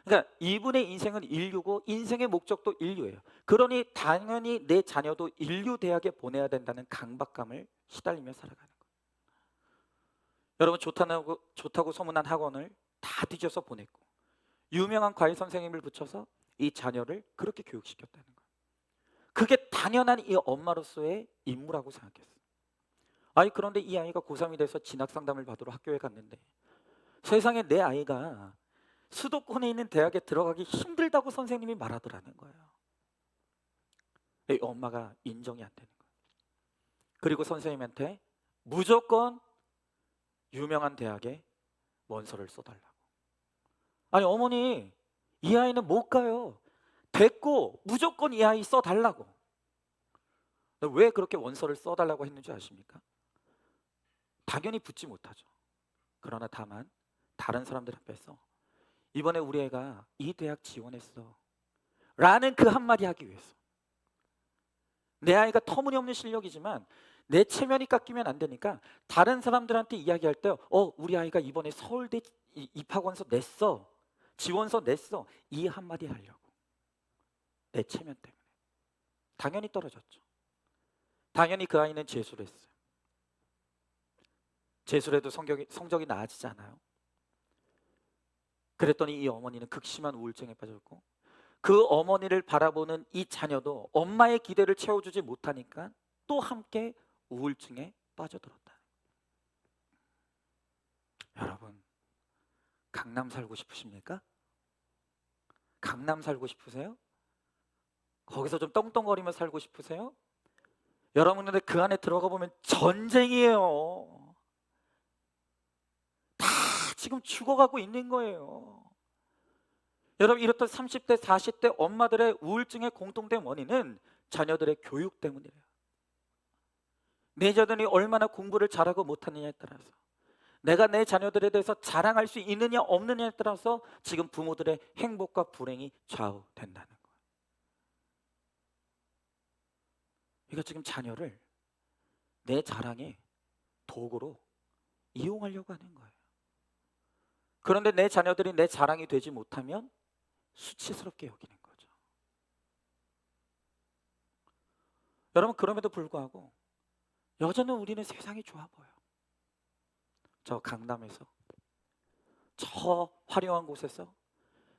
그러니까 이분의 인생은 인류고 인생의 목적도 인류예요. 그러니 당연히 내 자녀도 인류 대학에 보내야 된다는 강박감을 시달리며 살아가는 거예요. 여러분, 좋다고 소문난 학원을 다 뒤져서 보냈고 유명한 과외 선생님을 붙여서 이 자녀를 그렇게 교육시켰다는 거예요. 그게 당연한 이 엄마로서의 임무라고 생각했어요. 그런데 이 아이가 고3이 돼서 진학상담을 받으러 학교에 갔는데 세상에 내 아이가 수도권에 있는 대학에 들어가기 힘들다고 선생님이 말하더라는 거예요. 이 엄마가 인정이 안 되는 거예요. 그리고 선생님한테 무조건 유명한 대학에 원서를 써달라고. 아니 어머니, 이 아이는 못 가요. 됐고 무조건 이 아이 써달라고. 왜 그렇게 원서를 써달라고 했는지 아십니까? 당연히 붙지 못하죠. 그러나 다만 다른 사람들 앞에서 이번에 우리 애가 이 대학 지원했어 라는 그 한마디 하기 위해서, 내 아이가 터무니없는 실력이지만 내 체면이 깎이면 안 되니까 다른 사람들한테 이야기할 때 우리 아이가 이번에 서울대 입학원서 냈어, 지원서 냈어, 이 한마디 하려고. 내 체면 때문에. 당연히 떨어졌죠. 당연히 그 아이는 재수를 했어요. 재수를 해도 성적이 나아지지 않아요. 그랬더니 이 어머니는 극심한 우울증에 빠졌고 그 어머니를 바라보는 이 자녀도 엄마의 기대를 채워주지 못하니까 또 함께 우울증에 빠져들었다. 여러분, 강남 살고 싶으십니까? 강남 살고 싶으세요? 거기서 좀 떵떵거리며 살고 싶으세요? 여러분들 그 안에 들어가 보면 전쟁이에요. 다 지금 죽어가고 있는 거예요. 여러분, 이렇던 30대 40대 엄마들의 우울증의 공통된 원인은 자녀들의 교육 때문이에요. 내 자녀들이 얼마나 공부를 잘하고 못하느냐에 따라서, 내가 내 자녀들에 대해서 자랑할 수 있느냐 없느냐에 따라서 지금 부모들의 행복과 불행이 좌우된다는 거예요. 그러니까 지금 자녀를 내 자랑의 도구로 이용하려고 하는 거예요. 그런데 내 자녀들이 내 자랑이 되지 못하면 수치스럽게 여기는 거죠. 여러분, 그럼에도 불구하고 여전히 우리는 세상이 좋아 보여. 저 강남에서, 저 화려한 곳에서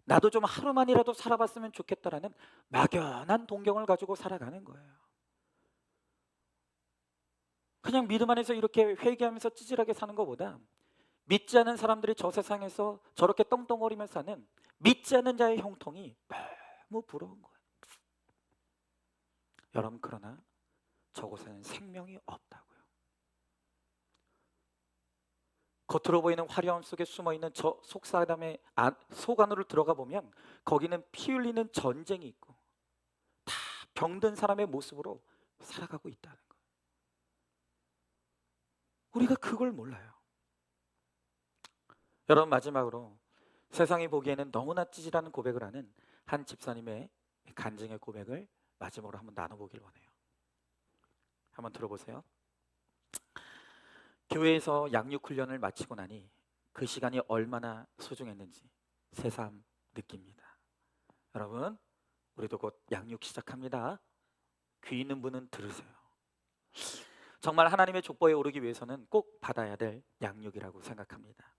나도 좀 하루만이라도 살아봤으면 좋겠다라는 막연한 동경을 가지고 살아가는 거예요. 그냥 믿음 안에서 이렇게 회개하면서 찌질하게 사는 것보다 믿지 않은 사람들이 저 세상에서 저렇게 떵떵거리며 사는 믿지 않는 자의 형통이 너무 부러운 거예요. 여러분, 그러나 저곳에는 생명이 없다고요. 겉으로 보이는 화려함 속에 숨어있는 저 속사람의 속 안으로 들어가 보면 거기는 피 흘리는 전쟁이 있고 다 병든 사람의 모습으로 살아가고 있다는 거예요. 우리가 그걸 몰라요. 여러분, 마지막으로 세상이 보기에는 너무나 찌질한 고백을 하는 한 집사님의 간증의 고백을 마지막으로 한번 나눠보길 원해요. 한번 들어보세요. 교회에서 양육 훈련을 마치고 나니 그 시간이 얼마나 소중했는지 새삼 느낍니다. 여러분, 우리도 곧 양육 시작합니다. 귀 있는 분은 들으세요. 정말 하나님의 족보에 오르기 위해서는 꼭 받아야 될 양육이라고 생각합니다.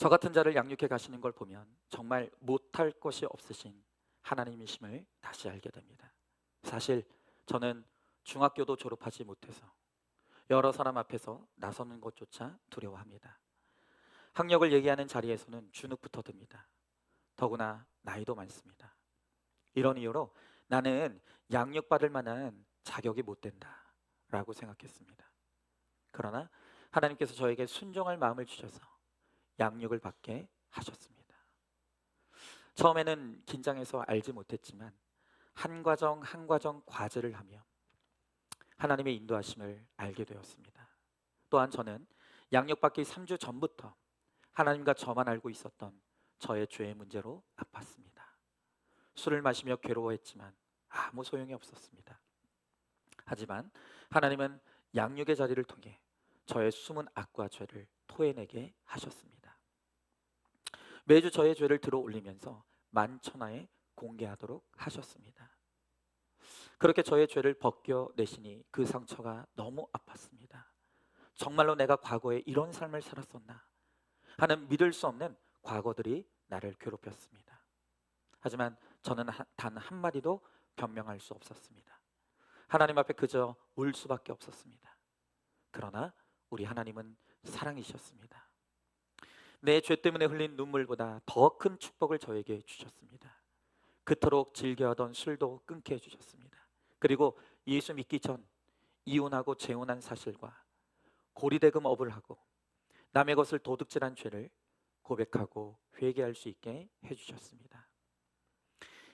저 같은 자를 양육해 가시는 걸 보면 정말 못할 것이 없으신 하나님이심을 다시 알게 됩니다. 사실 저는 중학교도 졸업하지 못해서 여러 사람 앞에서 나서는 것조차 두려워합니다. 학력을 얘기하는 자리에서는 주눅부터 듭니다. 더구나 나이도 많습니다. 이런 이유로 나는 양육받을 만한 자격이 못 된다라고 생각했습니다. 그러나 하나님께서 저에게 순종할 마음을 주셔서 양육을 받게 하셨습니다. 처음에는 긴장해서 알지 못했지만 한 과정 한 과정 과제를 하며 하나님의 인도하심을 알게 되었습니다. 또한 저는 양육받기 3주 전부터 하나님과 저만 알고 있었던 저의 죄의 문제로 아팠습니다. 술을 마시며 괴로워했지만 아무 소용이 없었습니다. 하지만 하나님은 양육의 자리를 통해 저의 숨은 악과 죄를 토해내게 하셨습니다. 매주 저의 죄를 들어 올리면서 만천하에 공개하도록 하셨습니다. 그렇게 저의 죄를 벗겨내시니 그 상처가 너무 아팠습니다. 정말로 내가 과거에 이런 삶을 살았었나 하는 믿을 수 없는 과거들이 나를 괴롭혔습니다. 하지만 저는 단 한마디도 변명할 수 없었습니다. 하나님 앞에 그저 울 수밖에 없었습니다. 그러나 우리 하나님은 사랑이셨습니다. 내 죄 때문에 흘린 눈물보다 더 큰 축복을 저에게 주셨습니다. 그토록 즐겨하던 술도 끊게 해주셨습니다. 그리고 예수 믿기 전 이혼하고 재혼한 사실과 고리대금 업을 하고 남의 것을 도둑질한 죄를 고백하고 회개할 수 있게 해주셨습니다.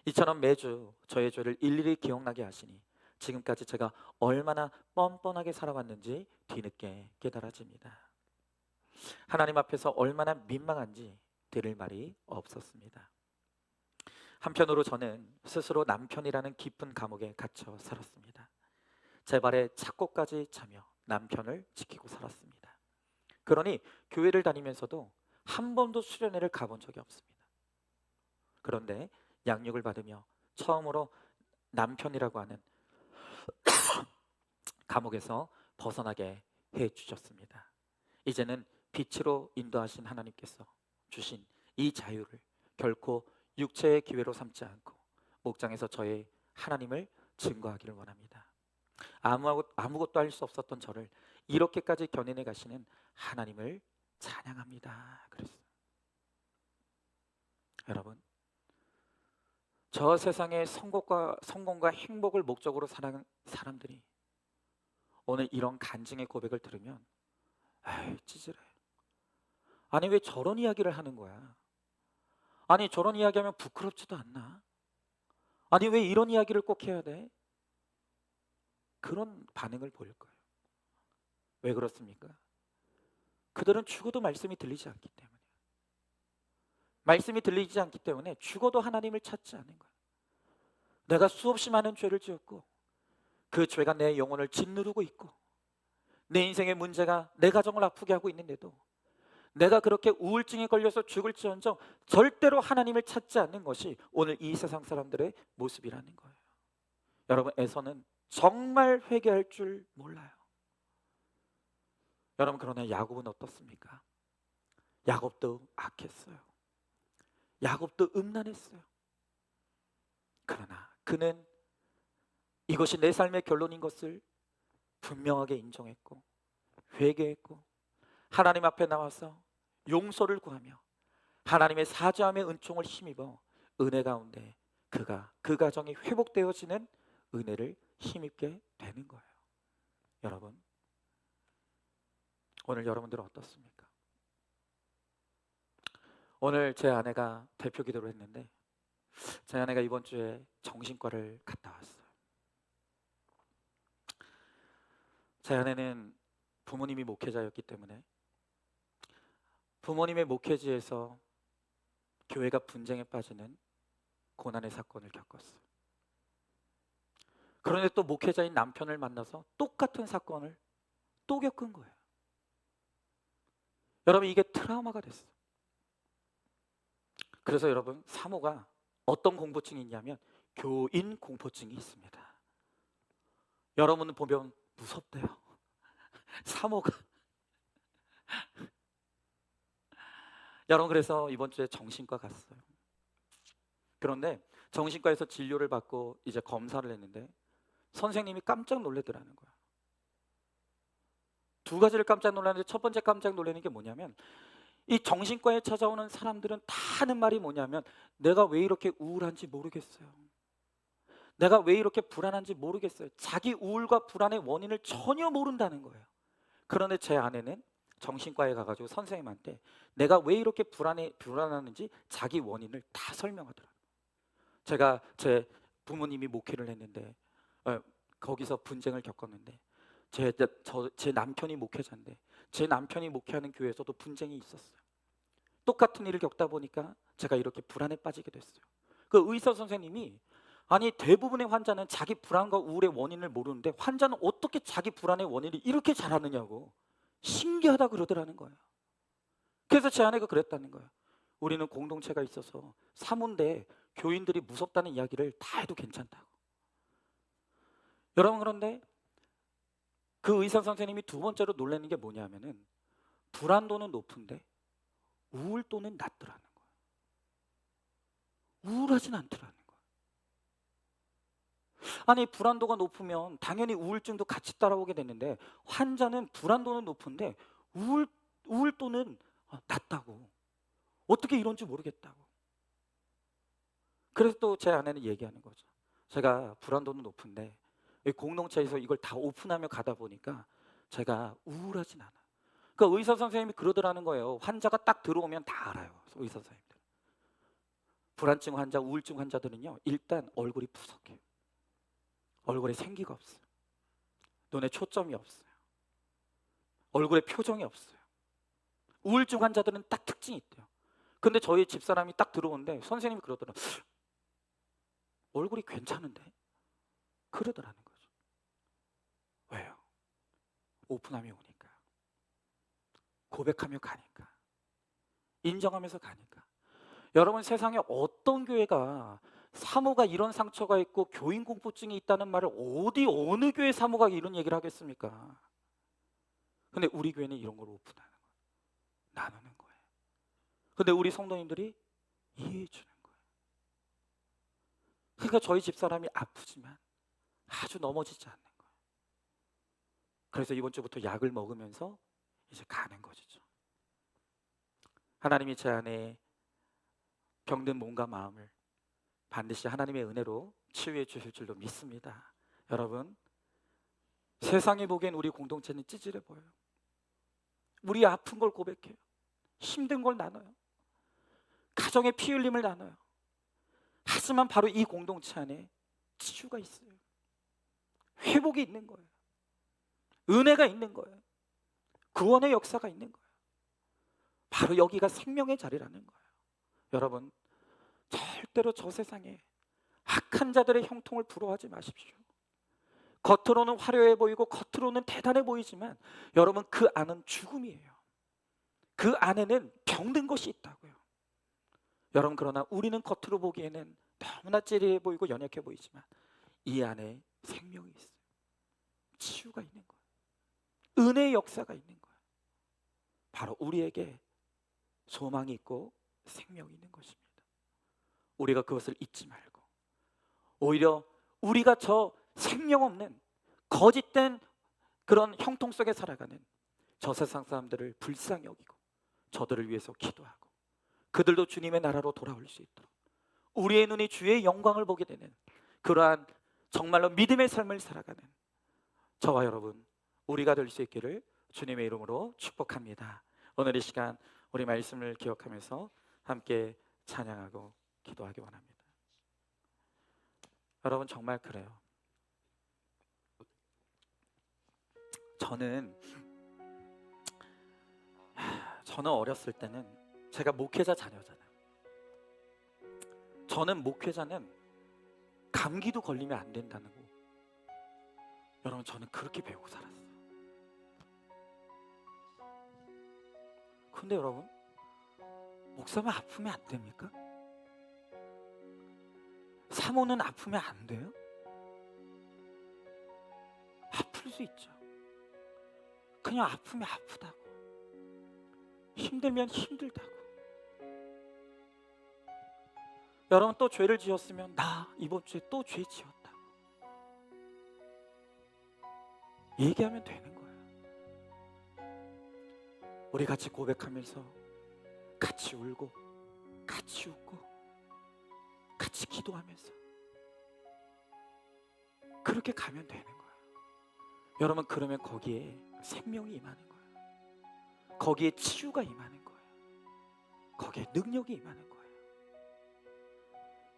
이처럼 매주 저의 죄를 일일이 기억나게 하시니 지금까지 제가 얼마나 뻔뻔하게 살아왔는지 뒤늦게 깨달아집니다. 하나님 앞에서 얼마나 민망한지 드릴 말이 없었습니다. 한편으로 저는 스스로 남편이라는 깊은 감옥에 갇혀 살았습니다. 제 발에 착고까지 차며 남편을 지키고 살았습니다. 그러니 교회를 다니면서도 한 번도 수련회를 가본 적이 없습니다. 그런데 양육을 받으며 처음으로 남편이라고 하는 감옥에서 벗어나게 해주셨습니다. 이제는 빛으로 인도하신 하나님께서 주신 이 자유를 결코 육체의 기회로 삼지 않고 목장에서 저의 하나님을 증거하기를 원합니다. 아무것도 할 수 없었던 저를 이렇게까지 견인해 가시는 하나님을 찬양합니다. 그랬어요. 여러분, 저 세상의 성공과 행복을 목적으로 사는 사람들이 오늘 이런 간증의 고백을 들으면 에이 찌질해. 아니 왜 저런 이야기를 하는 거야? 아니 저런 이야기하면 부끄럽지도 않나? 아니 왜 이런 이야기를 꼭 해야 돼? 그런 반응을 보일 거예요. 왜 그렇습니까? 그들은 죽어도 말씀이 들리지 않기 때문에, 말씀이 들리지 않기 때문에 죽어도 하나님을 찾지 않는 거예요. 내가 수없이 많은 죄를 지었고 그 죄가 내 영혼을 짓누르고 있고 내 인생의 문제가 내 가정을 아프게 하고 있는데도 내가 그렇게 우울증에 걸려서 죽을지언정 절대로 하나님을 찾지 않는 것이 오늘 이 세상 사람들의 모습이라는 거예요. 여러분, 에서는 정말 회개할 줄 몰라요. 여러분, 그러나 야곱은 어떻습니까? 야곱도 악했어요. 야곱도 음란했어요. 그러나 그는 이것이 내 삶의 결론인 것을 분명하게 인정했고 회개했고 하나님 앞에 나와서 용서를 구하며 하나님의 사죄함의 은총을 힘입어 은혜 가운데 그 가정이 회복되어지는 은혜를 힘입게 되는 거예요. 여러분, 오늘 여러분들은 어떻습니까? 오늘 제 아내가 대표 기도를 했는데 제 아내가 이번 주에 정신과를 갔다 왔어요. 제 아내는 부모님이 목회자였기 때문에 부모님의 목회지에서 교회가 분쟁에 빠지는 고난의 사건을 겪었어요. 그런데 또 목회자인 남편을 만나서 똑같은 사건을 또 겪은 거예요. 여러분, 이게 트라우마가 됐어요. 그래서 여러분, 사모가 어떤 공포증이 있냐면 교인 공포증이 있습니다. 여러분은 보면 무섭대요. 사모가 여러분, 그래서 이번 주에 정신과 갔어요. 그런데 정신과에서 진료를 받고 이제 검사를 했는데 선생님이 깜짝 놀라더라는 거야. 두 가지를 깜짝 놀랐는데, 첫 번째 깜짝 놀라는 게 뭐냐면, 이 정신과에 찾아오는 사람들은 다 하는 말이 뭐냐면, 내가 왜 이렇게 우울한지 모르겠어요. 내가 왜 이렇게 불안한지 모르겠어요. 자기 우울과 불안의 원인을 전혀 모른다는 거예요. 그런데 제 아내는 정신과에 가가지고 선생님한테 내가 왜 이렇게 불안하는지 자기 원인을 다 설명하더라고요. 제가 제 부모님이 목회를 했는데, 어, 거기서 분쟁을 겪었는데, 제 남편이 목회자인데 제 남편이 목회하는 교회에서도 분쟁이 있었어요. 똑같은 일을 겪다 보니까 제가 이렇게 불안에 빠지게 됐어요. 그 의사 선생님이, 아니 대부분의 환자는 자기 불안과 우울의 원인을 모르는데 환자는 어떻게 자기 불안의 원인을 이렇게 잘 아느냐고 신기하다 그러더라는 거예요. 그래서 제 아내가 그랬다는 거예요. 우리는 공동체가 있어서 사문데 교인들이 무섭다는 이야기를 다 해도 괜찮다고. 여러분, 그런데 그 의사 선생님이 두 번째로 놀라는 게 뭐냐면은 불안도는 높은데 우울도는 낮더라는 거예요. 우울하진 않더라는 거예요. 아니 불안도가 높으면 당연히 우울증도 같이 따라오게 되는데 환자는 불안도는 높은데 우울도는 낮다고. 어떻게 이런지 모르겠다고. 그래서 또 제 아내는 얘기하는 거죠. 제가 불안도는 높은데 이 공동체에서 이걸 다 오픈하며 가다 보니까 제가 우울하진 않아요. 그러니까 의사 선생님이 그러더라는 거예요. 환자가 딱 들어오면 다 알아요. 의사 선생님들. 불안증 환자, 우울증 환자들은요, 일단 얼굴이 푸석해요. 얼굴에 생기가 없어요. 눈에 초점이 없어요. 얼굴에 표정이 없어요. 우울증 환자들은 딱 특징이 있대요. 근데 저희 집사람이 딱 들어오는데 선생님이 그러더라고요. 얼굴이 괜찮은데? 그러더라는 거죠. 왜요? 오픈하며 오니까. 고백하며 가니까. 인정하면서 가니까. 여러분, 세상에 어떤 교회가 사모가 이런 상처가 있고 교인 공포증이 있다는 말을 어느 교회 사모가 이런 얘기를 하겠습니까? 근데 우리 교회는 이런 걸 오픈하는 거예요. 나누는 거예요. 근데 우리 성도님들이 이해해 주는 거예요. 그러니까 저희 집사람이 아프지만 아주 넘어지지 않는 거예요. 그래서 이번 주부터 약을 먹으면서 이제 가는 것이죠. 하나님이 제 안에 병든 몸과 마음을 반드시 하나님의 은혜로 치유해 주실 줄로 믿습니다. 여러분, 세상이 보기엔 우리 공동체는 찌질해 보여요. 우리 아픈 걸 고백해요. 힘든 걸 나눠요. 가정의 피 흘림을 나눠요. 하지만 바로 이 공동체 안에 치유가 있어요. 회복이 있는 거예요. 은혜가 있는 거예요. 구원의 역사가 있는 거예요. 바로 여기가 생명의 자리라는 거예요. 여러분, 절대로 저 세상에 악한 자들의 형통을 부러워하지 마십시오. 겉으로는 화려해 보이고 겉으로는 대단해 보이지만 여러분, 그 안은 죽음이에요. 그 안에는 병든 것이 있다고요. 여러분, 그러나 우리는 겉으로 보기에는 너무나 찌릿해 보이고 연약해 보이지만 이 안에 생명이 있어요. 치유가 있는 거예요. 은혜의 역사가 있는 거예요. 바로 우리에게 소망이 있고 생명이 있는 것입니다. 우리가 그것을 잊지 말고 오히려 우리가 저 생명 없는 거짓된 그런 형통 속에 살아가는 저 세상 사람들을 불쌍히 여기고 저들을 위해서 기도하고 그들도 주님의 나라로 돌아올 수 있도록 우리의 눈이 주의 영광을 보게 되는 그러한 정말로 믿음의 삶을 살아가는 저와 여러분, 우리가 될 수 있기를 주님의 이름으로 축복합니다. 오늘 이 시간 우리 말씀을 기억하면서 함께 찬양하고 기도하기 원합니다. 여러분, 정말 그래요. 저는 어렸을 때는 제가 목회자 자녀잖아요. 저는 목회자는 감기도 걸리면 안 된다는 거. 여러분, 저는 그렇게 배우고 살았어요. 근데 여러분, 목사면 아프면 안 됩니까? 사모는 아프면 안 돼요? 아플 수 있죠. 그냥 아프면 아프다고, 힘들면 힘들다고. 여러분 또 죄를 지었으면 나 이번 주에 또 죄 지었다 얘기하면 되는 거예요. 우리 같이 고백하면서 같이 울고 같이 웃고 같이 기도하면서 그렇게 가면 되는 거예요. 여러분 그러면 거기에 생명이 임하는 거예요. 거기에 치유가 임하는 거예요. 거기에 능력이 임하는 거예요.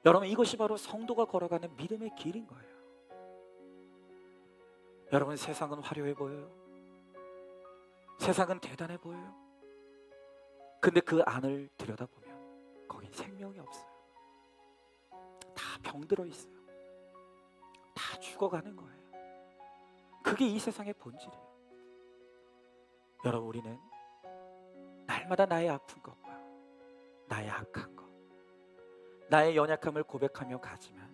여러분 이것이 바로 성도가 걸어가는 믿음의 길인 거예요. 여러분 세상은 화려해 보여요. 세상은 대단해 보여요. 근데 그 안을 들여다보면 거긴 생명이 없어요. 다 병들어 있어요. 다 죽어가는 거예요. 그게 이 세상의 본질이에요. 여러분 우리는 날마다 나의 아픈 것과 나의 악한 것, 나의 연약함을 고백하며 가지만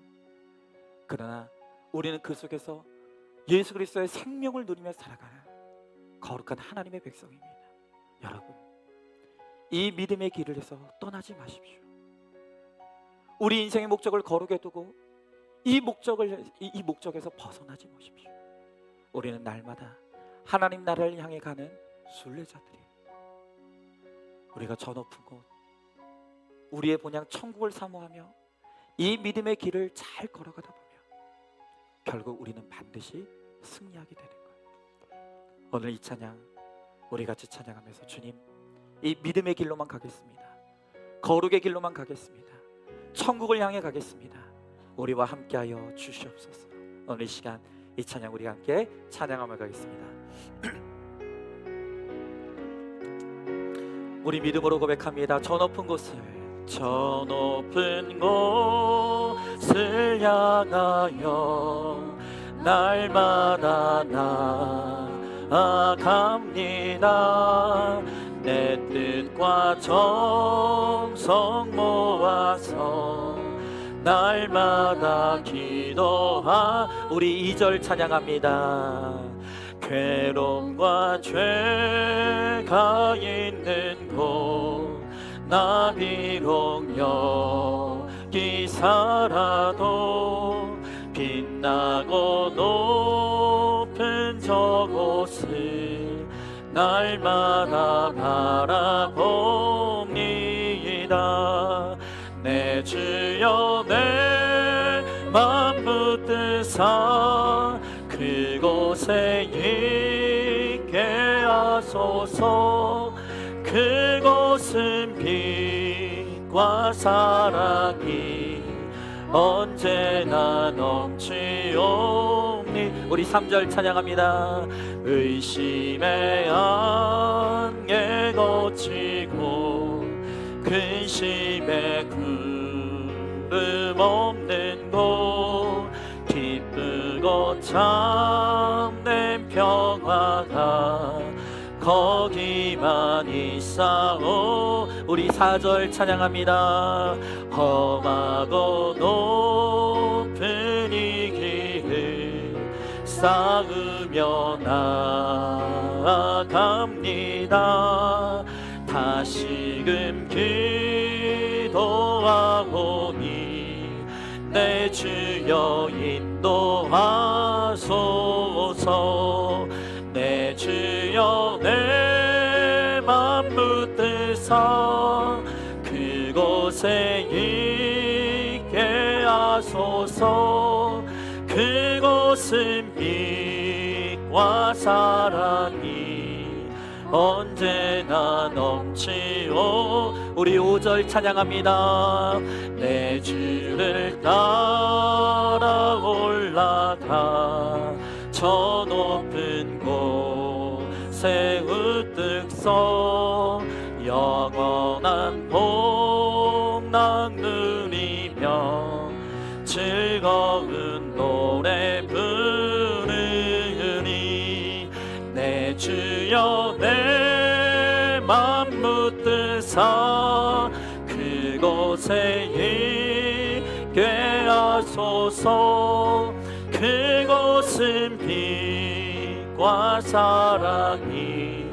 그러나 우리는 그 속에서 예수 그리스도의 생명을 누리며 살아가는 거룩한 하나님의 백성입니다. 여러분 이 믿음의 길을 해서 떠나지 마십시오. 우리 인생의 목적을 거룩에 두고 이 목적에서 벗어나지 마십시오. 우리는 날마다 하나님 나라를 향해 가는 순례자들이에요. 우리가 저 높은 곳 우리의 본향 천국을 사모하며 이 믿음의 길을 잘 걸어가다 보면 결국 우리는 반드시 승리하게 되는 거예요. 오늘 이 찬양 우리 같이 찬양하면서 주님 이 믿음의 길로만 가겠습니다. 거룩의 길로만 가겠습니다. 천국을 향해 가겠습니다. 우리와 함께하여 주시옵소서. 오늘 이 시간 이 찬양 우리가 함께 찬양하며 가겠습니다. 우리 믿음으로 고백합니다. 저 높은 곳을 향하여 날마다 나아갑니다. 내 뜻과 정성 모아서 날마다 우리 2절 찬양합니다. 괴로움과 죄가 있는 곳 나 비록 여기 살아도 빛나고 높은 저곳을 날마다 바라봅니다. 내 주여 내 맘 붙드사 그곳에 있게 하소서. 그곳은 빛과 사랑이 언제나 넘치오니. 우리 3절 찬양합니다. 의심의 안개 거치고 근심의 구름 없는 곳 기쁘고 참된 평화가 거기만 있사오. 우리 4절 찬양합니다. 험하고 높은 이 길을 쌓으며 나아갑니다. 다시금 기도하오니 내 주여 인도하소서. 내 주여 내 맘 붙드사 그곳에 있게 하소서. 그곳은 빛과 사랑이 언제나 넘치오. 우리 5절 찬양합니다. 내 주를 따라 올라가 저 높은 곳에 우뚝 서 영원한 복락 누리며 즐거운 노래 부르니. 내 주여 내 맘 붙드사 그곳에 있게 하소서. 그곳은 빛과 사랑이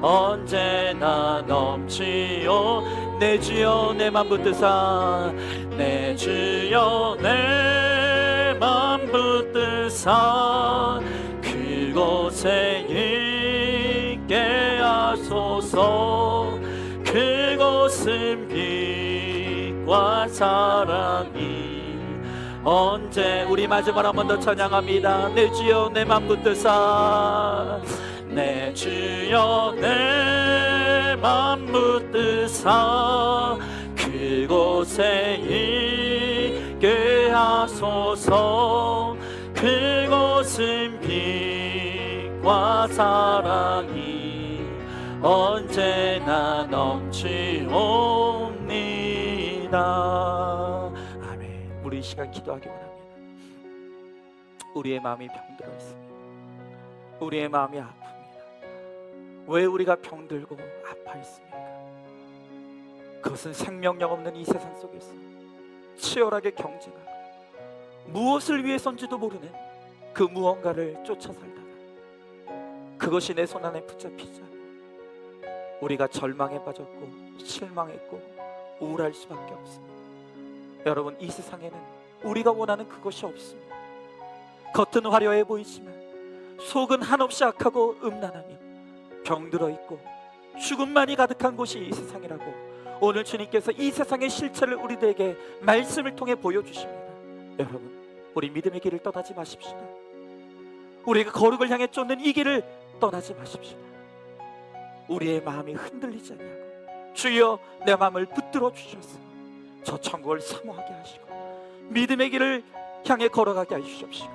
언제나 넘치오. 내 주여 내 맘 붙드사, 내 주여 내 맘 붙드사 그곳에 있게 하소서. 그곳은 빛과 사랑이 언제. 우리 마지막 한 번 더 찬양합니다. 내 주여 내 맘 붙드사, 내 주여 내 맘 붙드사 그곳에 있게 하소서. 그곳은 빛과 사랑이 언제나 넘치옵니다. 아멘. 우리 이 시간 기도하기 원합니다. 우리의 마음이 병들어 있습니다. 우리의 마음이 아픕니다. 왜 우리가 병들고 아파 있습니까? 그것은 생명력 없는 이 세상 속에서 치열하게 경쟁하고 무엇을 위해서인지도 모르는 그 무언가를 쫓아 살다가 그것이 내 손 안에 붙잡히자 우리가 절망에 빠졌고 실망했고 우울할 수밖에 없습니다. 여러분, 이 세상에는 우리가 원하는 그것이 없습니다. 겉은 화려해 보이지만 속은 한없이 악하고 음란하며 병들어 있고 죽음만이 가득한 곳이 이 세상이라고 오늘 주님께서 이 세상의 실체를 우리들에게 말씀을 통해 보여주십니다. 여러분, 우리 믿음의 길을 떠나지 마십시다. 우리가 거룩을 향해 쫓는 이 길을 떠나지 마십시다. 우리의 마음이 흔들리지 아니하고 주여 내 마음을 붙들어 주셔서 저 천국을 사모하게 하시고 믿음의 길을 향해 걸어가게 해주시옵시고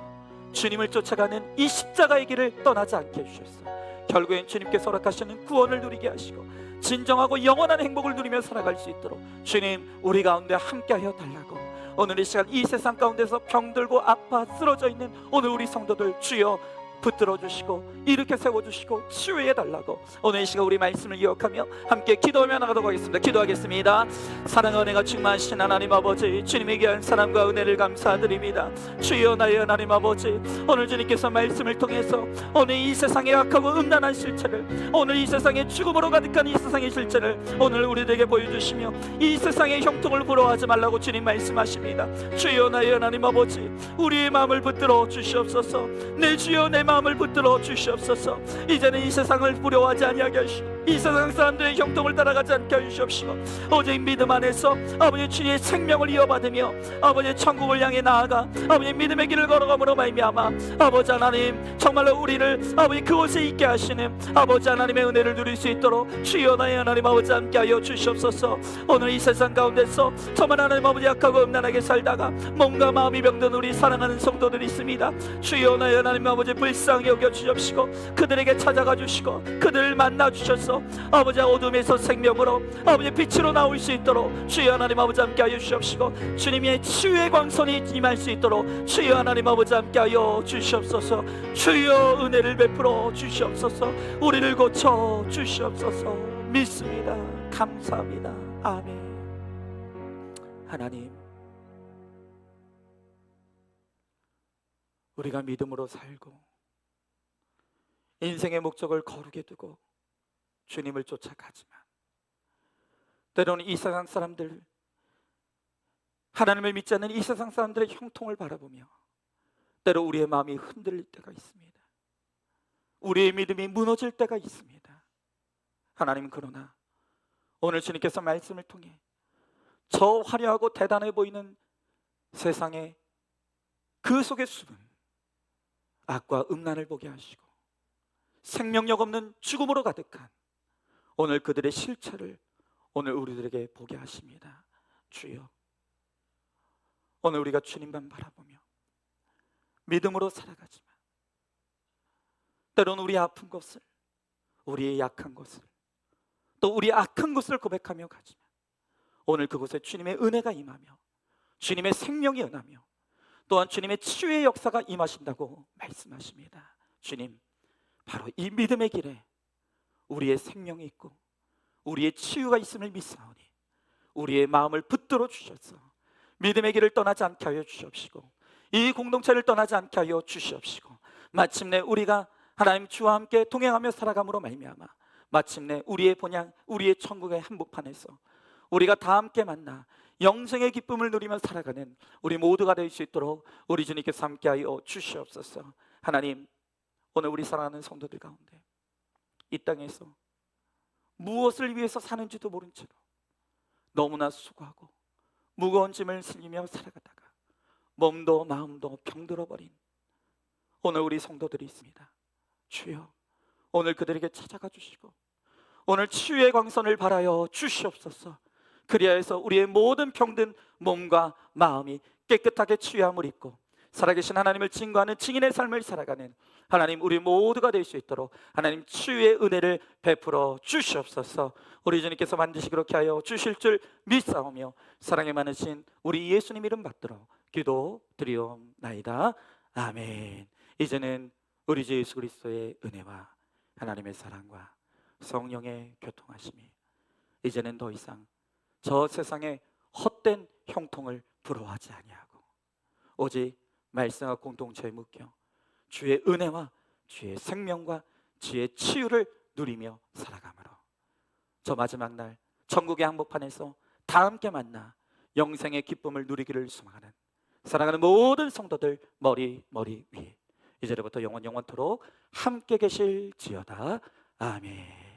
주님을 쫓아가는 이 십자가의 길을 떠나지 않게 해주셔서 결국엔 주님께서 허락하시는 구원을 누리게 하시고 진정하고 영원한 행복을 누리며 살아갈 수 있도록 주님 우리 가운데 함께하여 달라고 오늘 이 시간 이 세상 가운데서 병들고 아파 쓰러져 있는 오늘 우리 성도들 주여 붙들어 주시고 이렇게 세워주시고 치유해 달라고 오늘 이 시간 우리 말씀을 기억하며 함께 기도하며 나가도록 하겠습니다. 기도하겠습니다. 사랑과 은혜가 충만하신 하나님 아버지, 주님의 귀한 사랑과 은혜를 감사드립니다. 주여 나의 하나님 아버지, 오늘 주님께서 말씀을 통해서 오늘 이 세상의 악하고 음란한 실체를, 오늘 이 세상의 죽음으로 가득한 이 세상의 실체를 오늘 우리에게 보여주시며 이 세상의 형통을 부러워하지 말라고 주님 말씀하십니다. 주여 나의 하나님 아버지, 우리의 마음을 붙들어 주시옵소서. 내 주여 내 마음을 붙들어 주시옵소서. 이제는 이 세상을 부러워하지 아니하게 하시고 이 세상 사람들의 형통을 따라가지 않게 하시옵시고 오직 믿음 안에서 아버지 주님의 생명을 이어받으며 아버지 천국을 향해 나아가 아버지 믿음의 길을 걸어감으로 말미암아 아버지 하나님 정말로 우리를 아버지 그곳에 있게 하시는 아버지 하나님의 은혜를 누릴 수 있도록 주여 나의 하나님 아버지 함께하여 주시옵소서. 오늘 이 세상 가운데서 정말 하나님 아버지 약하고 음란하게 살다가 몸과 마음이 병든 우리 사랑하는 성도들이 있습니다. 주여 나의 하나님 아버지 불쌍히 여겨 주시옵시고 그들에게 찾아가 주시고 그들을 만나 주셔서 아버지 어둠에서 생명으로 아버지 빛으로 나올 수 있도록 주여 하나님 아버지 함께하여 주시옵시고 주님의 치유의 광선이 임할 수 있도록 주여 하나님 아버지 함께하여 주시옵소서. 주여 은혜를 베풀어 주시옵소서. 우리를 고쳐 주시옵소서. 믿습니다. 감사합니다. 아멘. 하나님, 우리가 믿음으로 살고 인생의 목적을 거룩에 두고 주님을 쫓아가지만 때로는 이 세상 사람들, 하나님을 믿지 않는 이 세상 사람들의 형통을 바라보며 때로 우리의 마음이 흔들릴 때가 있습니다. 우리의 믿음이 무너질 때가 있습니다. 하나님, 그러나 오늘 주님께서 말씀을 통해 저 화려하고 대단해 보이는 세상의 그 속의 숨은 악과 음란을 보게 하시고 생명력 없는 죽음으로 가득한 오늘 그들의 실체를 오늘 우리들에게 보게 하십니다. 주여, 오늘 우리가 주님만 바라보며 믿음으로 살아가지만 때로는 우리 아픈 것을, 우리의 약한 것을, 또 우리 악한 것을 고백하며 가지만 오늘 그곳에 주님의 은혜가 임하며 주님의 생명이 은하며 또한 주님의 치유의 역사가 임하신다고 말씀하십니다. 주님, 바로 이 믿음의 길에 우리의 생명이 있고 우리의 치유가 있음을 믿사오니 우리의 마음을 붙들어 주셔서 믿음의 길을 떠나지 않게 하여 주시옵시고 이 공동체를 떠나지 않게 하여 주시옵시고 마침내 우리가 하나님 주와 함께 동행하며 살아감으로 말미암아 마침내 우리의 본향, 우리의 천국의 한복판에서 우리가 다 함께 만나 영생의 기쁨을 누리며 살아가는 우리 모두가 될 수 있도록 우리 주님께서 함께하여 주시옵소서. 하나님, 오늘 우리 사랑하는 성도들 가운데 이 땅에서 무엇을 위해서 사는지도 모른 채로 너무나 수고하고 무거운 짐을 실리며 살아가다가 몸도 마음도 병들어버린 오늘 우리 성도들이 있습니다. 주여, 오늘 그들에게 찾아가 주시고 오늘 치유의 광선을 발하여 주시옵소서. 그리하여서 우리의 모든 병든 몸과 마음이 깨끗하게 치유함을 입고 살아계신 하나님을 증거하는 증인의 삶을 살아가는 하나님, 우리 모두가 될 수 있도록 하나님 치유의 은혜를 베풀어 주시옵소서. 우리 주님께서 반드시 그렇게 하여 주실 줄 믿사오며 사랑이 많으신 우리 예수님 이름 받들어 기도드리옵나이다. 아멘. 이제는 우리 주 예수 그리스도의 은혜와 하나님의 사랑과 성령의 교통하심이 이제는 더 이상 저 세상의 헛된 형통을 부러워하지 아니하고 오직 말씀과 공동체에 묶여 주의 은혜와 주의 생명과 주의 치유를 누리며 살아가므로 저 마지막 날 천국의 한복판에서 다 함께 만나 영생의 기쁨을 누리기를 소망하는 사랑하는 모든 성도들 머리 위에 이제부터 영원토록 함께 계실지어다. 아멘.